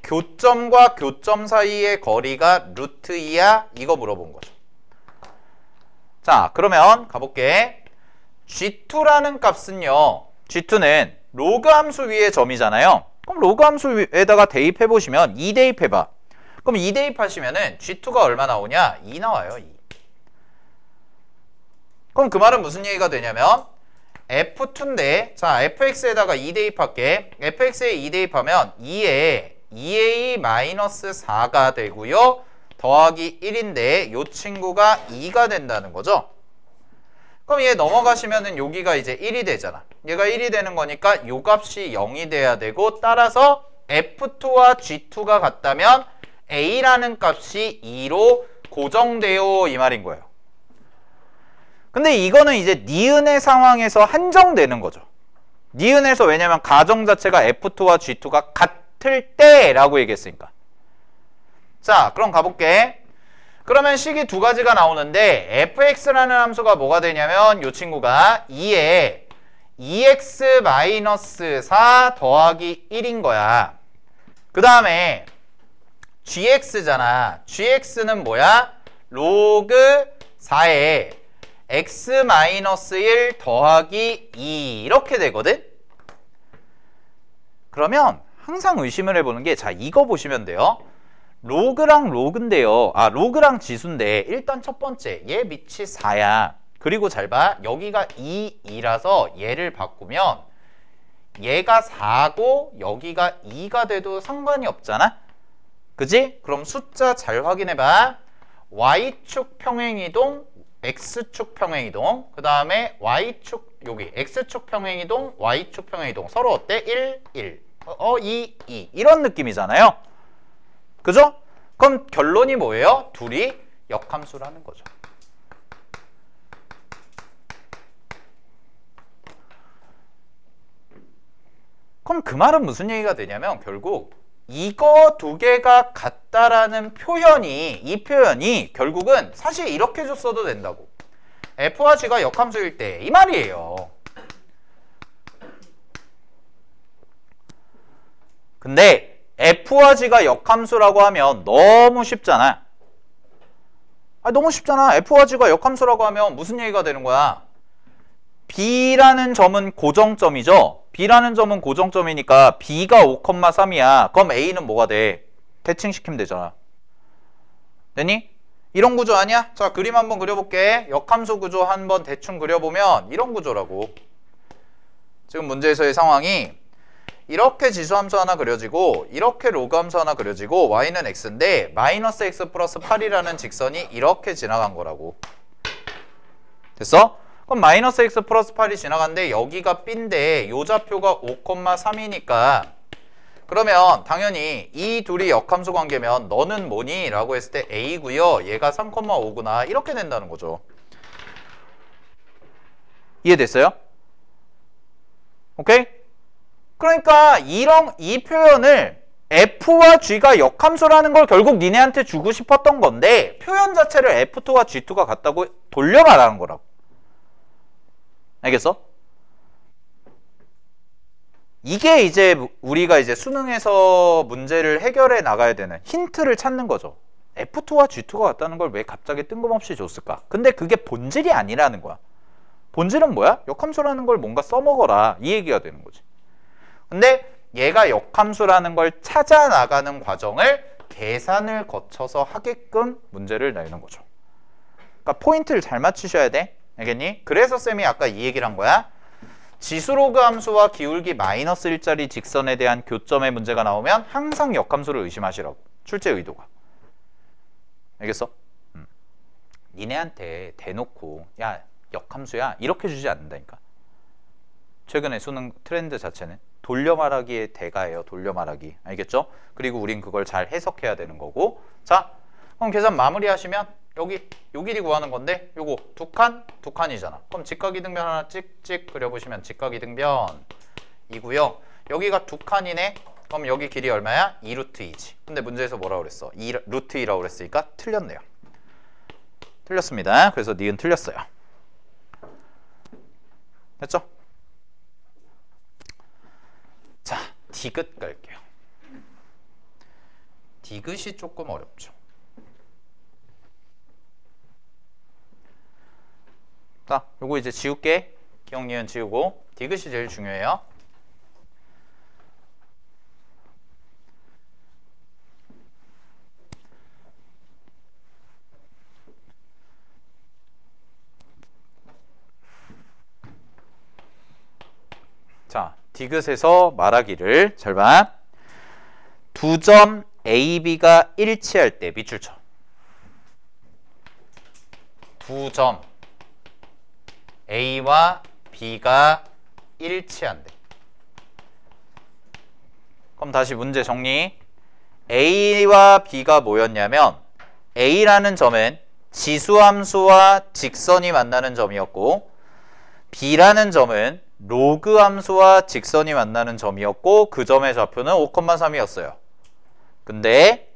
교점과 교점 사이의 거리가 루트 2야? 이거 물어본 거죠. 자, 그러면 가볼게. g2라는 값은요, g2는 로그 함수 위의 점이잖아요. 그럼 로그 함수 위에다가 대입해 보시면 2 대입해봐. 그럼 2 대입하시면은 g2가 얼마 나오냐? 2 나와요. 2. 그럼 그 말은 무슨 얘기가 되냐면 f2인데, 자, fx에다가 2 대입할게. fx에 2 대입하면 2에 2a-4가 되고요. 더하기 1인데 요 친구가 2가 된다는 거죠. 그럼 얘 넘어가시면은 여기가 이제 1이 되잖아. 얘가 1이 되는 거니까 요 값이 0이 돼야 되고, 따라서 f2와 g2가 같다면 a라는 값이 2로 고정돼요 이 말인 거예요. 근데 이거는 이제 니은의 상황에서 한정되는 거죠. 니은에서, 왜냐면 가정 자체가 f2와 g2가 같을 때라고 얘기했으니까. 자, 그럼 가볼게. 그러면 식이 두 가지가 나오는데 fx라는 함수가 뭐가 되냐면 이 친구가 2에 2x-4 더하기 1인 거야. 그 다음에 gx잖아. gx는 뭐야? 로그 4에 x-1 더하기 2 이렇게 되거든? 그러면 항상 의심을 해보는 게, 자, 이거 보시면 돼요. 로그랑 로그인데요. 아, 로그랑 지수인데 일단 첫 번째 얘 밑이 4야. 그리고 잘 봐. 여기가 2라서 얘를 바꾸면 얘가 4고 여기가 2가 돼도 상관이 없잖아? 그지? 그럼 숫자 잘 확인해봐. Y축 평행이동, X축 평행이동, 그 다음에 Y축, 여기 X축 평행이동, Y축 평행이동. 서로 어때? 1, 1, 2, 2 이런 느낌이잖아요. 그죠? 그럼 결론이 뭐예요? 둘이 역함수라는 거죠. 그럼 그 말은 무슨 얘기가 되냐면 결국 이거 두 개가 같다라는 표현이, 이 표현이 결국은 사실 이렇게 줬어도 된다고. F와 G가 역함수일 때 이 말이에요. 근데 F와 G가 역함수라고 하면 너무 쉽잖아. 너무 쉽잖아. F와 G가 역함수라고 하면 무슨 얘기가 되는 거야? B라는 점은 고정점이죠. B라는 점은 고정점이니까 B가 5,3이야. 그럼 A는 뭐가 돼? 대칭시키면 되잖아. 됐니? 이런 구조 아니야? 자, 그림 한번 그려볼게. 역함수 구조 한번 대충 그려보면 이런 구조라고. 지금 문제에서의 상황이 이렇게 지수함수 하나 그려지고 이렇게 로그함수 하나 그려지고 y는 x인데 마이너스 x 플러스 8이라는 직선이 이렇게 지나간 거라고. 됐어? 그럼 마이너스 x 플러스 8이 지나갔는데 여기가 b인데 요 좌표가 5,3이니까 그러면 당연히 이 둘이 역함수 관계면 너는 뭐니? 라고 했을 때 a고요. 얘가 3,5구나. 이렇게 된다는 거죠. 이해됐어요? 오케이? 그러니까 이 표현을 F와 G가 역함수라는 걸 결국 니네한테 주고 싶었던 건데 표현 자체를 F2와 G2가 같다고 돌려 말하는 거라고. 알겠어? 이게 이제 우리가 이제 수능에서 문제를 해결해 나가야 되는 힌트를 찾는 거죠. F2와 G2가 같다는 걸 왜 갑자기 뜬금없이 줬을까? 근데 그게 본질이 아니라는 거야. 본질은 뭐야? 역함수라는 걸 뭔가 써먹어라. 이 얘기가 되는 거지. 근데 얘가 역함수라는 걸 찾아 나가는 과정을 계산을 거쳐서 하게끔 문제를 내는 거죠. 그러니까 포인트를 잘 맞추셔야 돼. 알겠니? 그래서 쌤이 아까 이 얘기를 한 거야. 지수로그 함수와 기울기 마이너스 1짜리 직선에 대한 교점의 문제가 나오면 항상 역함수를 의심하시라고. 출제 의도가. 알겠어? 니네한테 대놓고 야 역함수야 이렇게 주지 않는다니까. 최근에 수능 트렌드 자체는 돌려 말하기의 대가예요. 돌려 말하기. 알겠죠? 그리고 우린 그걸 잘 해석해야 되는 거고. 자, 그럼 계산 마무리하시면 여기 요 길이 구하는 건데 요거 두 칸이잖아. 그럼 직각이등변 하나 찍찍 그려보시면 직각이등변이고요. 여기가 두 칸이네. 그럼 여기 길이 얼마야? 2루트2지. 근데 문제에서 뭐라고 그랬어? 2루트2라고 그랬으니까 틀렸네요. 틀렸습니다. 그래서 니은 틀렸어요. 됐죠? 자, 디귿 갈게요. 디귿이 조금 어렵죠. 자, 요거 이제 지울게. 기억, 니은 지우고. 디귿이 제일 중요해요. 자, 디귿에서 말하기를 잘 봐. 두 점 A, B가 일치할 때 밑줄 쳐. 두 점 A와 B가 일치한대. 그럼 다시 문제 정리. A와 B가 뭐였냐면 A라는 점은 지수함수와 직선이 만나는 점이었고 B라는 점은 로그 함수와 직선이 만나는 점이었고 그 점의 좌표는 5,3이었어요. 근데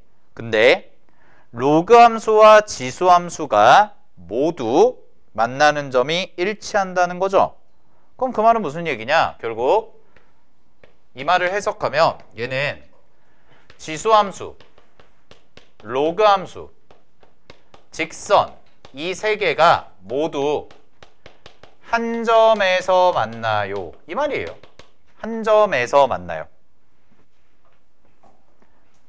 로그 함수와 지수 함수가 모두 만나는 점이 일치한다는 거죠. 그럼 그 말은 무슨 얘기냐? 결국 이 말을 해석하면 얘는 지수 함수, 로그 함수, 직선 이 세 개가 모두 한 점에서 만나요. 이 말이에요. 한 점에서 만나요.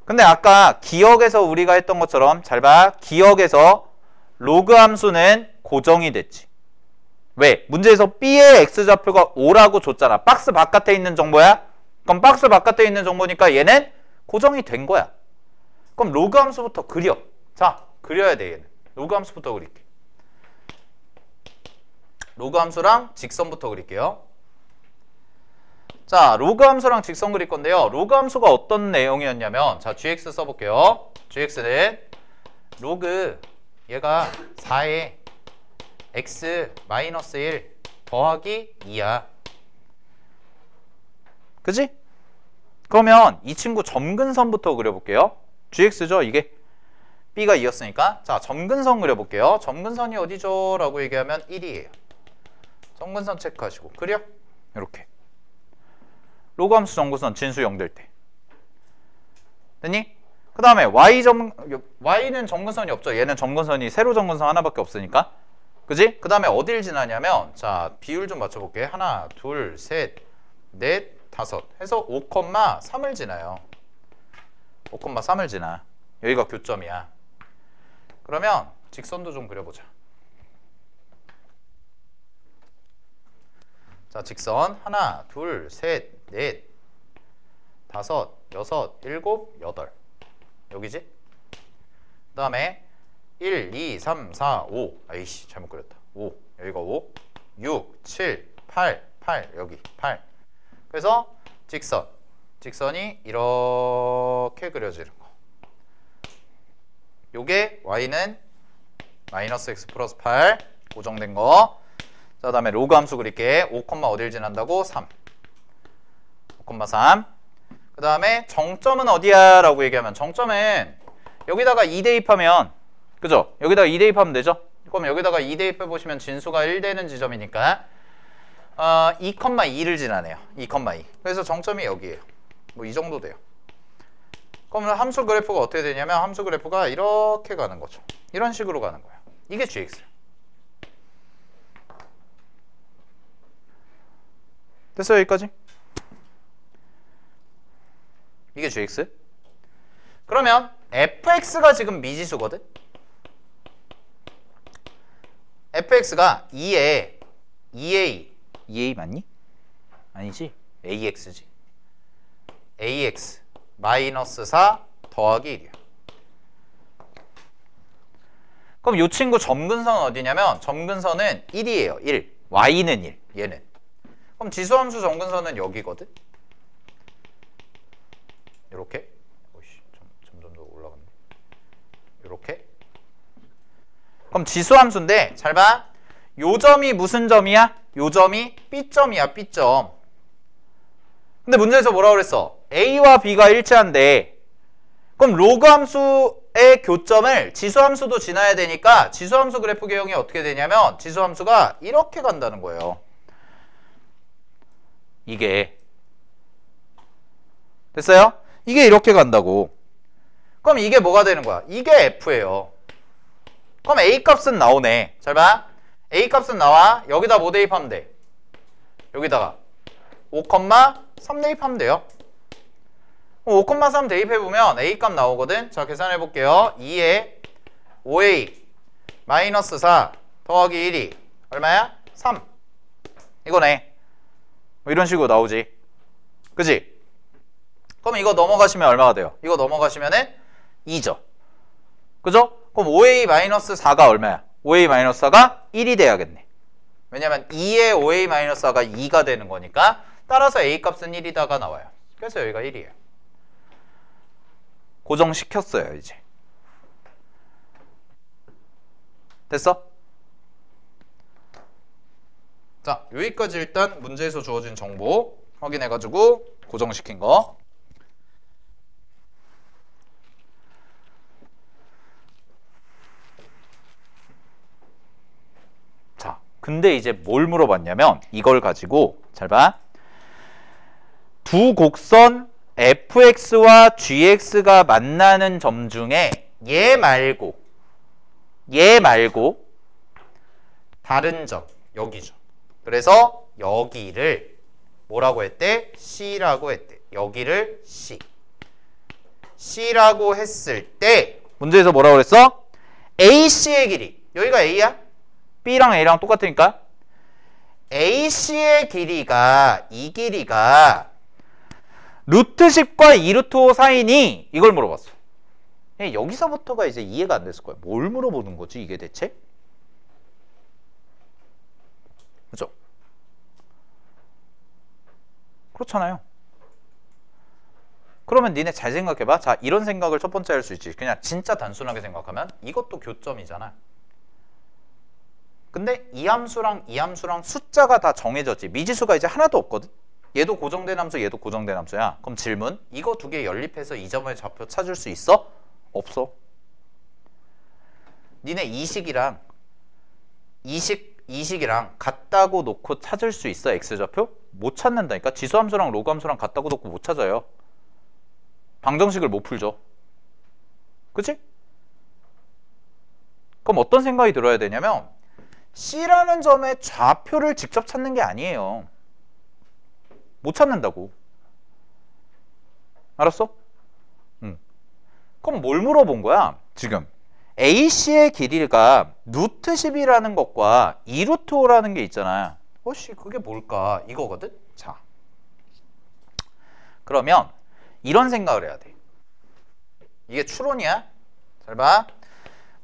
근데 아까 기억에서 우리가 했던 것처럼 잘 봐. 기억에서 로그 함수는 고정이 됐지. 왜? 문제에서 B의 X좌표가 5라고 줬잖아. 박스 바깥에 있는 정보야? 그럼 박스 바깥에 있는 정보니까 얘는 고정이 된 거야. 그럼 로그 함수부터 그려. 자, 그려야 돼 얘는. 로그 함수부터 그릴게. 로그 함수랑 직선부터 그릴게요. 자, 로그 함수랑 직선 그릴 건데요. 로그 함수가 어떤 내용이었냐면, 자, gx 써볼게요. gx는 로그 얘가 4에 x 마이너스 1 더하기 2야. 그지? 그러면 이 친구 점근선부터 그려볼게요. gx죠, 이게. b가 2였으니까. 자, 점근선 그려볼게요. 점근선이 어디죠? 라고 얘기하면 1이에요. 점근선 체크하시고. 그려? 이렇게. 로그 함수 점근선 진수 0 될 때. 됐니? 그 다음에 y는 점근선이 없죠. 얘는 점근선이 세로 점근선 하나밖에 없으니까. 그지? 그 다음에 어딜 지나냐면, 자, 비율 좀 맞춰볼게. 하나, 둘, 셋, 넷, 다섯 해서 5,3을 지나요. 5,3을 지나. 여기가 교점이야. 그러면 직선도 좀 그려보자. 자, 직선 하나, 둘, 셋, 넷, 다섯, 여섯, 일곱, 여덟. 여기지? 그 다음에 1, 2, 3, 4, 5. 아이씨, 잘못 그렸다. 5. 여기가 5. 6, 7, 8, 8. 여기 8. 그래서 직선이 이렇게 그려지는 거. 요게 y는 마이너스 x 플러스 8 고정된 거. 자, 그 다음에 로그 함수 그릴게. 5, 어딜 지난다고? 3. 5,3. 그 다음에 정점은 어디야? 라고 얘기하면 정점은 여기다가 2 대입하면, 그죠? 여기다가 2 대입하면 되죠? 그럼 여기다가 2 대입해 보시면 진수가 1 되는 지점이니까 2,2를 지나네요. 2,2. 그래서 정점이 여기에요. 뭐 이 정도 돼요. 그러면 함수 그래프가 어떻게 되냐면 함수 그래프가 이렇게 가는 거죠. 이런 식으로 가는 거예요. 이게 gx예요. 됐어요, 여기까지? 이게 gx. 그러면 fx가 지금 미지수거든? fx가 2에 2a 맞니? 아니지? ax지. ax 마이너스 4 더하기 1이야. 그럼 이 친구 점근선은 어디냐면 점근선은 1이에요. 1. y는 1. 얘는. 그럼 지수함수 점근선은 여기거든? 이렇게. 오이씨, 점점 더 올라갔네. 이렇게. 그럼 지수함수인데 잘 봐. 요 점이 무슨 점이야? 요 점이 B점이야. B점. 근데 문제에서 뭐라고 그랬어? A와 B가 일치한데 그럼 로그 함수의 교점을 지수함수도 지나야 되니까 지수함수 그래프 개형이 어떻게 되냐면 지수함수가 이렇게 간다는 거예요. 이게 됐어요? 이게 이렇게 간다고. 그럼 이게 뭐가 되는 거야? 이게 F예요. 그럼 A 값은 나오네. 잘 봐. A 값은 나와. 여기다 뭐 대입하면 돼? 여기다가 5,3 대입하면 돼요. 5,3 대입해보면 A 값 나오거든. 자, 계산해볼게요. 2에 5A 마이너스 4 더하기 1이 얼마야? 3. 이거네. 뭐 이런 식으로 나오지. 그지? 그럼 이거 넘어가시면 얼마가 돼요? 이거 넘어가시면은 2죠. 그죠? 그럼 5A 마이너스 4가 얼마야? 5A 마이너스 4가 1이 돼야겠네. 왜냐면 2에 5A 마이너스 4가 2가 되는 거니까 따라서 A 값은 1이다가 나와요. 그래서 여기가 1이에요. 고정시켰어요, 이제. 됐어? 자, 여기까지 일단 문제에서 주어진 정보 확인해가지고 고정시킨 거. 자, 근데 이제 뭘 물어봤냐면 이걸 가지고 잘 봐. 두 곡선 fx와 gx가 만나는 점 중에 얘 말고 다른 점 여기죠. 그래서 여기를 뭐라고 했대? C라고 했대. 여기를 C. C라고 했을 때 문제에서 뭐라고 그랬어? AC의 길이. 여기가 A야? B랑 A랑 똑같으니까 AC의 길이가 이 길이가 루트 10과 2루트 5 사이니 이걸 물어봤어. 여기서부터가 이제 이해가 안 됐을 거야. 뭘 물어보는 거지 이게 대체? 그죠? 그렇잖아요. 그러면 니네 잘 생각해봐. 자, 이런 생각을 첫 번째 할 수 있지. 그냥 진짜 단순하게 생각하면 이것도 교점이잖아. 근데 이 함수랑 이 함수랑 숫자가 다 정해졌지. 미지수가 이제 하나도 없거든. 얘도 고정된 함수, 얘도 고정된 함수야. 그럼 질문, 이거 두 개 연립해서 이 점의 좌표 찾을 수 있어? 없어. 니네 이식이랑 이식이랑 같다고 놓고 찾을 수 있어? x좌표? 못 찾는다니까. 지수함수랑 로그함수랑 같다고 놓고 못 찾아요. 방정식을 못 풀죠. 그치? 그럼 어떤 생각이 들어야 되냐면 C라는 점의 좌표를 직접 찾는 게 아니에요. 못 찾는다고. 알았어? 그럼 뭘 물어본 거야? 지금 AC의 길이가 루트 10이라는 것과 2루트 5라는 게 있잖아요. 혹시 그게 뭘까? 이거거든? 자, 그러면 이런 생각을 해야 돼. 이게 추론이야? 잘 봐.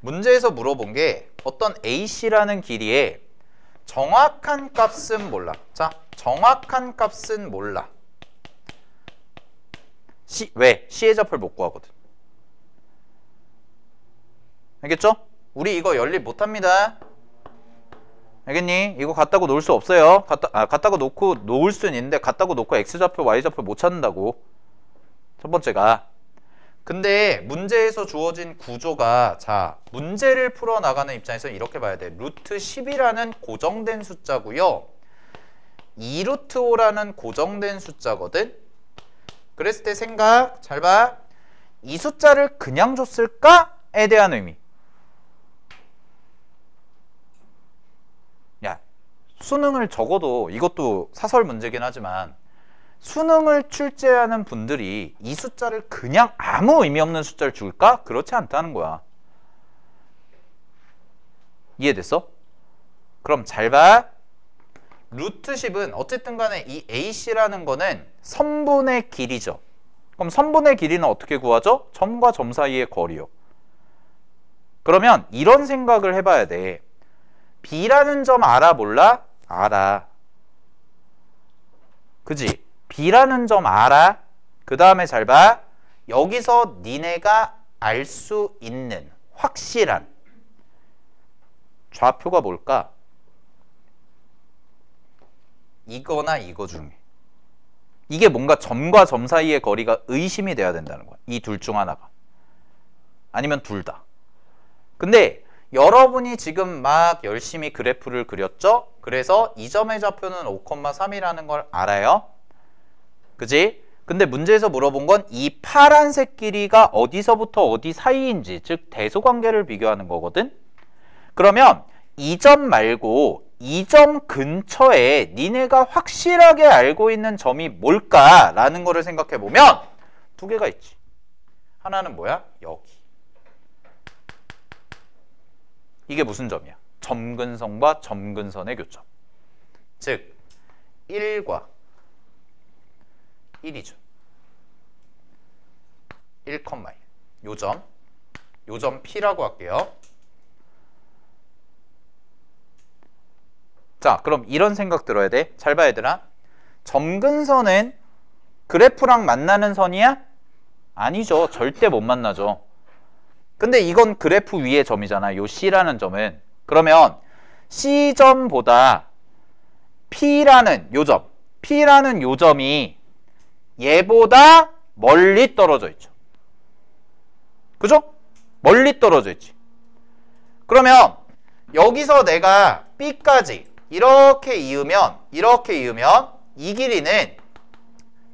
문제에서 물어본 게 어떤 AC라는 길이의 정확한 값은 몰라. 자, 정확한 값은 몰라. 왜? C의 좌표를 못 구하거든. 알겠죠? 우리 이거 연립 못합니다. 알겠니? 이거 갖다고 놓을 수 없어요. 갖다고 놓고 놓을 수는 있는데 갖다고 놓고 X좌표, Y좌표 못 찾는다고. 첫 번째가. 근데 문제에서 주어진 구조가, 자, 문제를 풀어나가는 입장에서 이렇게 봐야 돼. 루트 10이라는 고정된 숫자고요. 2루트 5라는 고정된 숫자거든. 그랬을 때 생각 잘 봐. 이 숫자를 그냥 줬을까에 대한 의미. 야, 수능을 적어도 이것도 사설 문제긴 하지만 수능을 출제하는 분들이 이 숫자를 그냥 아무 의미 없는 숫자를 줄까? 그렇지 않다는 거야. 이해됐어? 그럼 잘 봐. 루트 10은 어쨌든 간에 이 AC라는 거는 선분의 길이죠. 그럼 선분의 길이는 어떻게 구하죠? 점과 점 사이의 거리요. 그러면 이런 생각을 해봐야 돼. B라는 점 알아 몰라? 알아. 그지? B라는 점 알아? 그 다음에 잘 봐. 여기서 니네가 알 수 있는 확실한 좌표가 뭘까? 이거나 이거 중에. 이게 뭔가 점과 점 사이의 거리가 의심이 돼야 된다는 거야. 이 둘 중 하나가. 아니면 둘 다. 근데 여러분이 지금 막 열심히 그래프를 그렸죠? 그래서 이 점의 좌표는 5,3이라는 걸 알아요. 그지? 근데 문제에서 물어본 건 이 파란색 길이가 어디서부터 어디 사이인지, 즉 대소관계를 비교하는 거거든? 그러면 이 점 말고 이 점 근처에 니네가 확실하게 알고 있는 점이 뭘까라는 거를 생각해 보면 두 개가 있지. 하나는 뭐야? 여기. 이게 무슨 점이야? 점근선과 점근선의 교점. 즉 1과 1이죠. 1, 1. 요 점 P라고 할게요. 자, 그럼 이런 생각 들어야 돼. 잘 봐, 얘들아. 점근선은 그래프랑 만나는 선이야? 아니죠. 절대 못 만나죠. 근데 이건 그래프 위의 점이잖아. 요 C라는 점은. 그러면 C점보다 P라는 요 점, P라는 요 점이 얘보다 멀리 떨어져 있죠. 그죠? 멀리 떨어져 있지. 그러면 여기서 내가 B까지 이렇게 이으면 이 길이는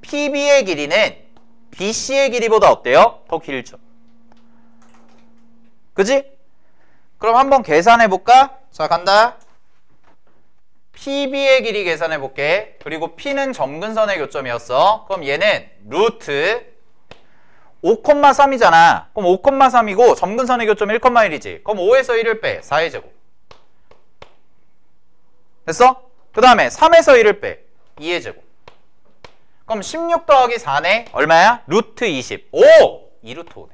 PB의 길이는 BC의 길이보다 어때요? 더 길죠. 그지? 그럼 한번 계산해 볼까? 자, 간다. PB의 길이 계산해 볼게. 그리고 P는 점근선의 교점이었어. 그럼 얘는 루트 5,3이잖아. 그럼 5,3이고 점근선의 교점 1,1이지. 그럼 5에서 1을 빼. 4의 제곱. 됐어? 그 다음에 3에서 1을 빼. 2의 제곱. 그럼 16 더하기 4네. 얼마야? 루트 20. 오! 2루트 5네.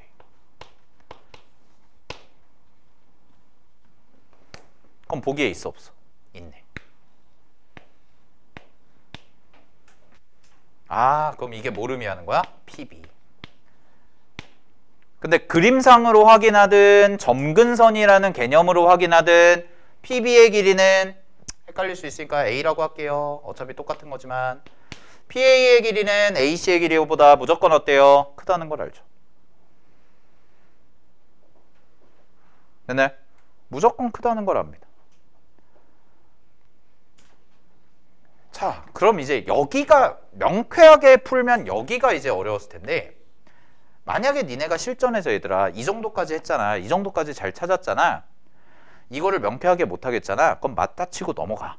그럼 보기에 있어 없어? 있네. 아, 그럼 이게 뭘 의미하는 거야? PB. 근데 그림상으로 확인하든 점근선이라는 개념으로 확인하든 PB의 길이는 헷갈릴 수 있으니까 A라고 할게요. 어차피 똑같은 거지만 PA의 길이는 AC의 길이보다 무조건 어때요? 크다는 걸 알죠. 네, 무조건 크다는 걸 압니다. 자, 그럼 이제 여기가 명쾌하게 풀면 여기가 이제 어려웠을 텐데 만약에 니네가 실전에서 얘들아 이 정도까지 했잖아. 이 정도까지 잘 찾았잖아. 이거를 명쾌하게 못하겠잖아. 그럼 맞다 치고 넘어가.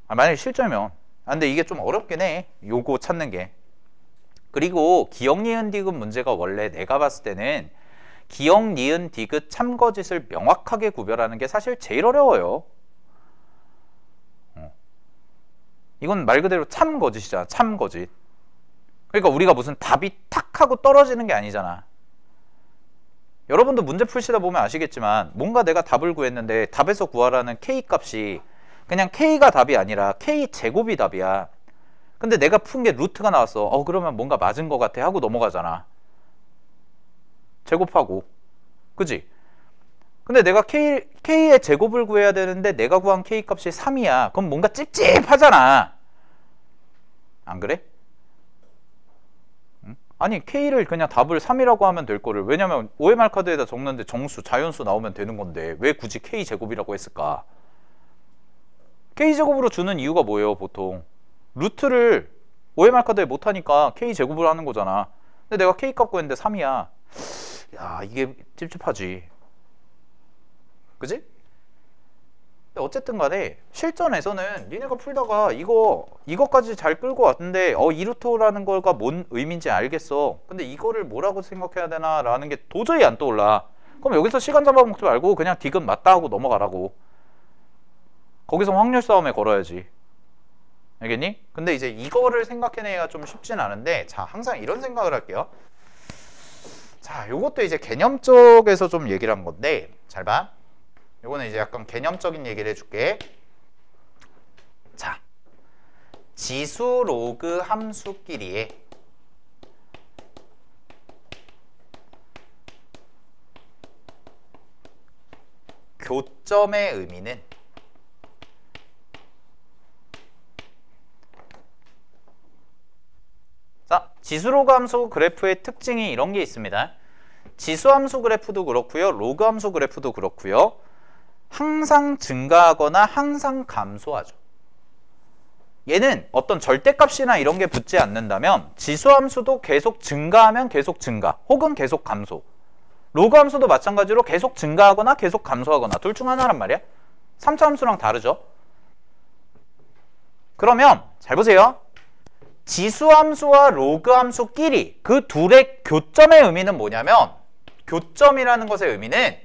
만약에 실전이면. 근데 이게 좀 어렵긴 해. 요거 찾는 게. 그리고 기역, 니은, 디귿 문제가 원래 내가 봤을 때는 기역, 니은, 디귿, 참거짓을 명확하게 구별하는 게 사실 제일 어려워요. 이건 말 그대로 참거짓이잖아. 참거짓. 그러니까 우리가 무슨 답이 탁 하고 떨어지는 게 아니잖아. 여러분도 문제 풀시다 보면 아시겠지만 뭔가 내가 답을 구했는데 답에서 구하라는 K값이 그냥 K가 답이 아니라 K제곱이 답이야. 근데 내가 푼 게 루트가 나왔어. 그러면 뭔가 맞은 것 같아 하고 넘어가잖아. 제곱하고. 그지? 근데 내가 K의 제곱을 구해야 되는데 내가 구한 K값이 3이야. 그럼 뭔가 찝찝하잖아. 안 그래? 응? 아니 K를 그냥 답을 3이라고 하면 될 거를 왜냐면 OMR 카드에다 적는데 정수, 자연수 나오면 되는 건데 왜 굳이 K제곱이라고 했을까? K제곱으로 주는 이유가 뭐예요 보통? 루트를 OMR 카드에 못하니까 K제곱을 하는 거잖아. 근데 내가 K값 구했는데 3이야. 야 이게 찝찝하지. 그지? 근데 어쨌든 간에 실전에서는 니네가 풀다가 이거까지 잘 끌고 왔는데 2루트라는 거가 뭔 의미인지 알겠어. 근데 이거를 뭐라고 생각해야 되나 라는 게 도저히 안 떠올라. 그럼 여기서 시간 잡아먹지 말고 그냥 디귿 맞다 하고 넘어가라고. 거기서 확률 싸움에 걸어야지. 알겠니? 근데 이제 이거를 생각해내기가 좀 쉽진 않은데 자 항상 이런 생각을 할게요. 자 요것도 이제 개념 쪽에서 좀 얘기를 한 건데 잘 봐. 요거는 이제 약간 개념적인 얘기를 해줄게. 자, 지수 로그 함수끼리의 교점의 의미는 자, 지수 로그 함수 그래프의 특징이 이런 게 있습니다. 지수 함수 그래프도 그렇고요. 로그 함수 그래프도 그렇고요. 항상 증가하거나 항상 감소하죠. 얘는 어떤 절대값이나 이런 게 붙지 않는다면 지수함수도 계속 증가하면 계속 증가 혹은 계속 감소. 로그함수도 마찬가지로 계속 증가하거나 계속 감소하거나 둘 중 하나란 말이야. 3차 함수랑 다르죠. 그러면 잘 보세요. 지수함수와 로그함수끼리 그 둘의 교점의 의미는 뭐냐면 교점이라는 것의 의미는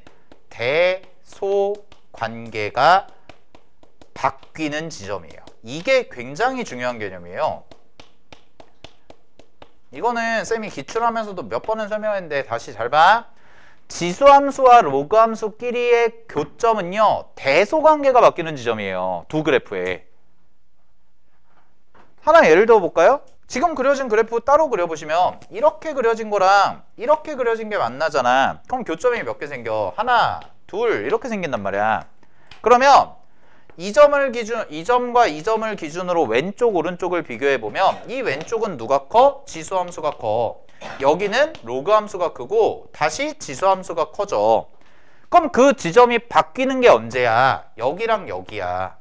대소 관계가 바뀌는 지점이에요. 이게 굉장히 중요한 개념이에요. 이거는 쌤이 기출하면서도 몇 번은 설명했는데 다시 잘 봐. 지수함수와 로그함수끼리의 교점은요. 대소관계가 바뀌는 지점이에요. 두 그래프에. 하나 예를 들어 볼까요? 지금 그려진 그래프 따로 그려보시면 이렇게 그려진 거랑 이렇게 그려진 게 만나잖아. 그럼 교점이 몇 개 생겨? 하나, 둘 이렇게 생긴단 말이야. 그러면 이 점과 이 점을 기준으로 왼쪽 오른쪽을 비교해 보면 이 왼쪽은 누가 커? 지수함수가 커. 여기는 로그함수가 크고 다시 지수함수가 커져. 그럼 그 지점이 바뀌는 게 언제야? 여기랑 여기야.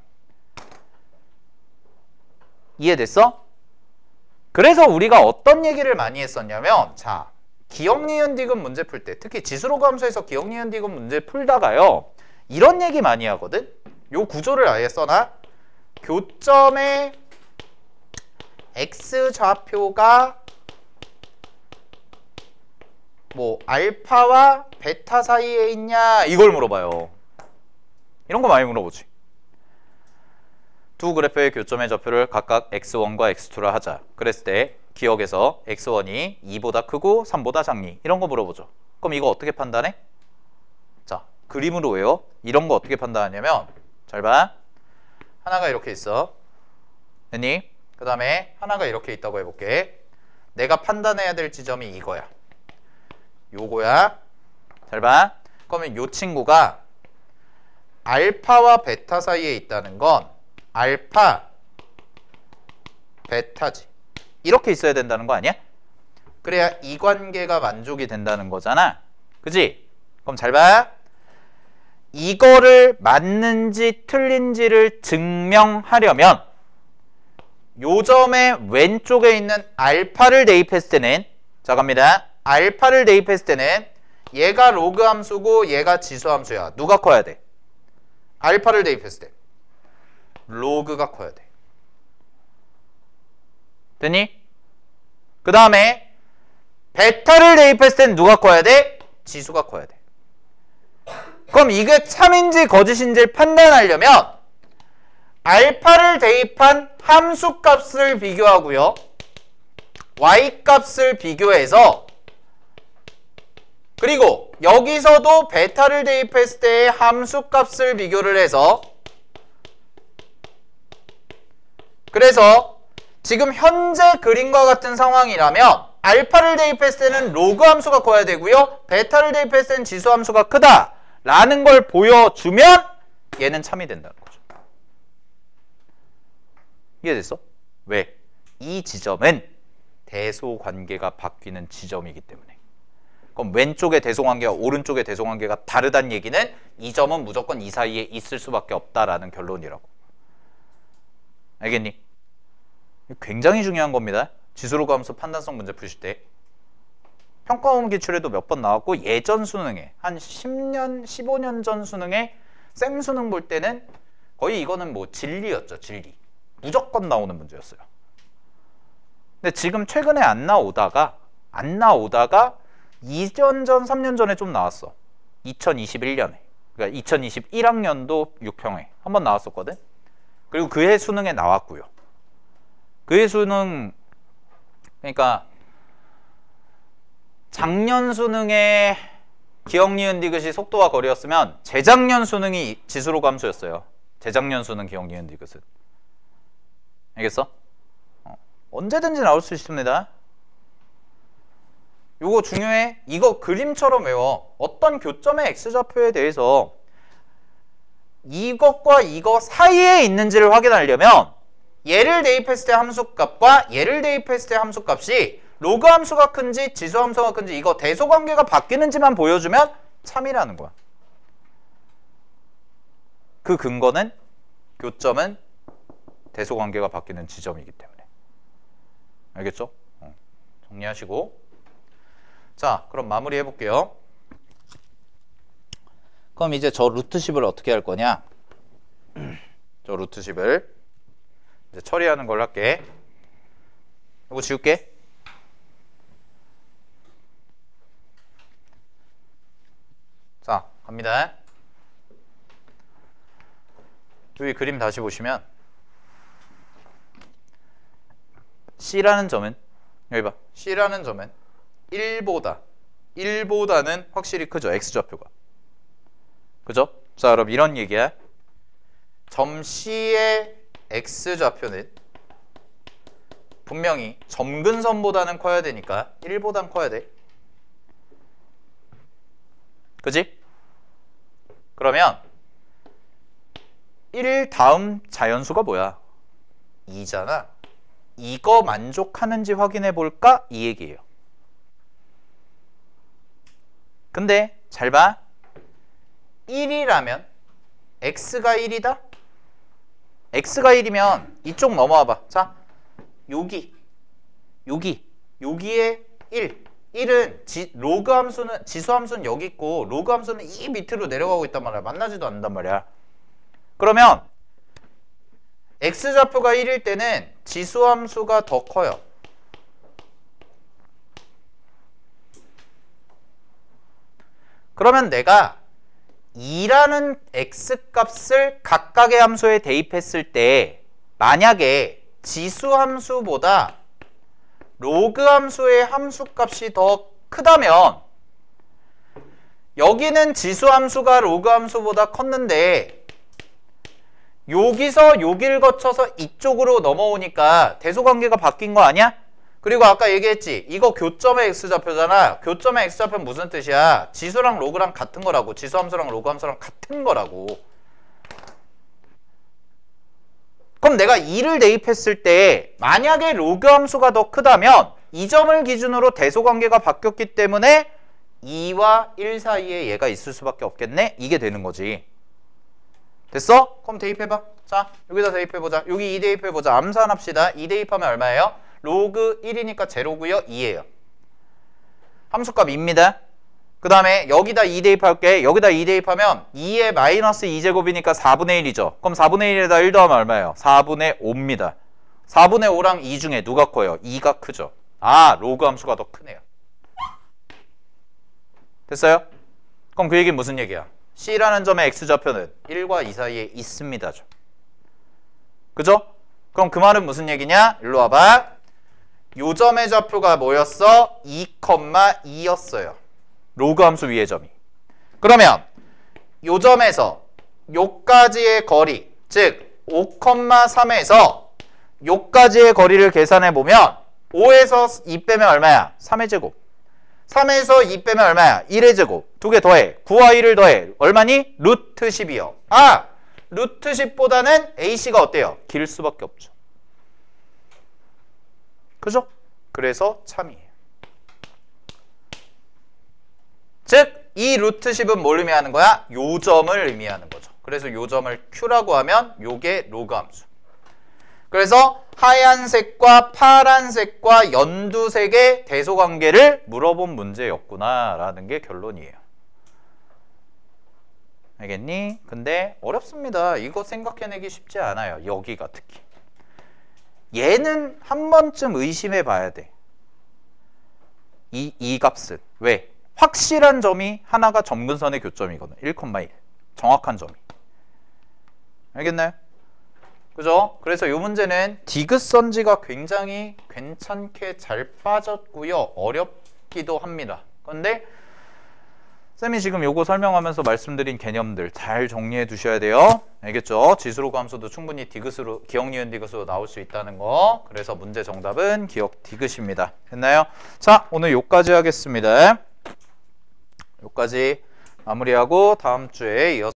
이해됐어? 그래서 우리가 어떤 얘기를 많이 했었냐면 자, 기역, 니은, 디귿 문제 풀 때 특히 지수 로그함수에서 기역, 니은, 디귿 문제 풀다가요 이런 얘기 많이 하거든? 요 구조를 아예 써놔. 교점의 x좌표가 뭐 알파와 베타 사이에 있냐 이걸 물어봐요. 이런 거 많이 물어보지. 두 그래프의 교점의 좌표를 각각 x1과 x2라 하자. 그랬을 때 기억에서 x1이 2보다 크고 3보다 작니? 이런 거 물어보죠. 그럼 이거 어떻게 판단해? 자, 그림으로 외워. 이런 거 어떻게 판단하냐면 잘 봐. 하나가 이렇게 있어. 됐니? 그 다음에 하나가 이렇게 있다고 해볼게. 내가 판단해야 될 지점이 이거야. 요거야. 잘 봐. 그러면 요 친구가 알파와 베타 사이에 있다는 건 알파, 베타지. 이렇게 있어야 된다는 거 아니야? 그래야 이 관계가 만족이 된다는 거잖아. 그지? 그럼 잘 봐. 이거를 맞는지 틀린지를 증명하려면 요 점의 왼쪽에 있는 알파를 대입했을 때는 자 갑니다. 알파를 대입했을 때는 얘가 로그 함수고 얘가 지수 함수야. 누가 커야 돼? 알파를 대입했을 때 로그가 커야 돼. 됐니? 그 다음에 베타를 대입했을 땐 누가 커야 돼? 지수가 커야 돼. 그럼 이게 참인지 거짓인지를 판단하려면 알파를 대입한 함수 값을 비교하고요. y 값을 비교해서 그리고 여기서도 베타를 대입했을 때의 함수 값을 비교를 해서 그래서 지금 현재 그림과 같은 상황이라면 알파를 대입했을 때는 로그 함수가 커야 되고요. 베타를 대입했을 때는 지수 함수가 크다 라는 걸 보여주면 얘는 참이 된다는 거죠. 이해됐어? 왜? 이 지점은 대소관계가 바뀌는 지점이기 때문에. 그럼 왼쪽의 대소관계와 오른쪽의 대소관계가 다르다는 얘기는 이 점은 무조건 이 사이에 있을 수밖에 없다라는 결론이라고. 알겠니? 굉장히 중요한 겁니다. 지수로그 함수 판단성 문제 푸실 때. 평가원 기출에도 몇 번 나왔고 예전 수능에 한 10년, 15년 전 수능에 생 수능 볼 때는 거의 이거는 뭐 진리였죠. 진리. 무조건 나오는 문제였어요. 근데 지금 최근에 안 나오다가 2년 전, 3년 전에 좀 나왔어. 2021년에. 그러니까 2021학년도 6평에 한번 나왔었거든. 그리고 그해 수능에 나왔고요. 그해 수능 그러니까 작년 수능에 기억, 니은, 디귿이 속도와 거리였으면 재작년 수능이 지수로 감수였어요. 재작년 수능 기억, 니은, 디귿은. 알겠어? 언제든지 나올 수 있습니다. 요거 중요해. 이거 그림처럼 외워. 어떤 교점의 x좌표에 대해서 이것과 이거 사이에 있는지를 확인하려면 얘를 대입했을 때 함수값과 얘를 대입했을 때 함수값이 로그 함수가 큰지 지수 함수가 큰지 이거 대소관계가 바뀌는지만 보여주면 참이라는 거야. 그 근거는 교점은 대소관계가 바뀌는 지점이기 때문에. 알겠죠? 정리하시고. 자, 그럼 마무리 해볼게요. 그럼 이제 저 루트 10을 어떻게 할 거냐? 저 루트 10을 이제 처리하는 걸 할게. 이거 지울게. 자, 갑니다. 여기 그림 다시 보시면 C라는 점은 여기 봐. C라는 점은 1보다는 확실히 크죠. X좌표가. 그죠? 자, 그럼 이런 얘기야. 점 C의 X좌표는 분명히 점근선보다는 커야 되니까 1보단 커야 돼. 그지? 그러면 1 다음 자연수가 뭐야? 2잖아. 이거 만족하는지 확인해 볼까? 이 얘기예요. 근데 잘 봐. 1이라면 x가 1이다? x가 1이면 이쪽 넘어와 봐. 자, 여기에 1은 로그 함수는 지수 함수는 여기 있고 로그 함수는 이 밑으로 내려가고 있단 말이야. 만나지도 않는단 말이야. 그러면 x좌표가 1일 때는 지수함수가 더 커요. 그러면 내가 2라는 x값을 각각의 함수에 대입했을 때 만약에 지수함수보다 로그 함수의 함수값이 더 크다면 여기는 지수함수가 로그 함수보다 컸는데 여기서 여길 거쳐서 이쪽으로 넘어오니까 대소관계가 바뀐 거 아니야? 그리고 아까 얘기했지. 이거 교점의 x좌표잖아. 교점의 x좌표는 무슨 뜻이야? 지수랑 로그랑 같은 거라고. 지수함수랑 로그함수랑 같은 거라고. 그럼 내가 2를 대입했을 때 만약에 로그함수가 더 크다면 이 점을 기준으로 대소관계가 바뀌었기 때문에 2와 1 사이에 얘가 있을 수밖에 없겠네? 이게 되는 거지. 됐어? 그럼 대입해봐. 자, 여기다 대입해보자. 여기 2 대입해보자. 암산합시다. 2 대입하면 얼마예요? 로그 1이니까 제로고요. 2예요. 함수값 2입니다. 그 다음에 여기다 2 대입할게. 여기다 2 대입하면 2에 마이너스 2제곱이니까 4분의 1이죠. 그럼 4분의 1에다 1 더하면 얼마예요? 4분의 5입니다. 4분의 5랑 2 중에 누가 커요? 2가 크죠. 아, 로그 함수가 더 크네요. 됐어요? 그럼 그 얘기는 무슨 얘기야? C라는 점의 x좌표는 1과 2 사이에 있습니다. 그죠? 그럼 그 말은 무슨 얘기냐? 일로 와봐. 요 점의 좌표가 뭐였어? 2,2였어요. 로그 함수 위의 점이. 그러면 요 점에서 요까지의 거리, 즉 5,3에서 요까지의 거리를 계산해 보면 5에서 2 빼면 얼마야? 3의 제곱. 3에서 2 빼면 얼마야? 1의 제곱. 두 개 더해. 9와 1을 더해. 얼마니? 루트 10이요. 아! 루트 10보다는 AC가 어때요? 길 수밖에 없죠. 그죠? 그래서 참이에요. 즉, 이 루트 10은 뭘 의미하는 거야? 요 점을 의미하는 거죠. 그래서 요 점을 Q라고 하면 요게 로그 함수. 그래서 하얀색과 파란색과 연두색의 대소관계를 물어본 문제였구나 라는 게 결론이에요. 알겠니? 근데 어렵습니다. 이거 생각해내기 쉽지 않아요. 여기가 특히. 얘는 한 번쯤 의심해 봐야 돼. 이 값은. 왜? 확실한 점이 하나가 점근선의 교점이거든. 1,1. 정확한 점이. 알겠나요? 그죠? 그래서 이 문제는 디귿선지가 굉장히 괜찮게 잘 빠졌고요. 어렵기도 합니다. 그런데 쌤이 지금 요거 설명하면서 말씀드린 개념들 잘 정리해 두셔야 돼요. 알겠죠? 지수로그 함수도 충분히 디귿으로, 기억, 니은, 디귿으로 나올 수 있다는 거. 그래서 문제 정답은 기억 디귿입니다. 됐나요? 자, 오늘 요까지 하겠습니다. 요까지 마무리하고 다음 주에 이어서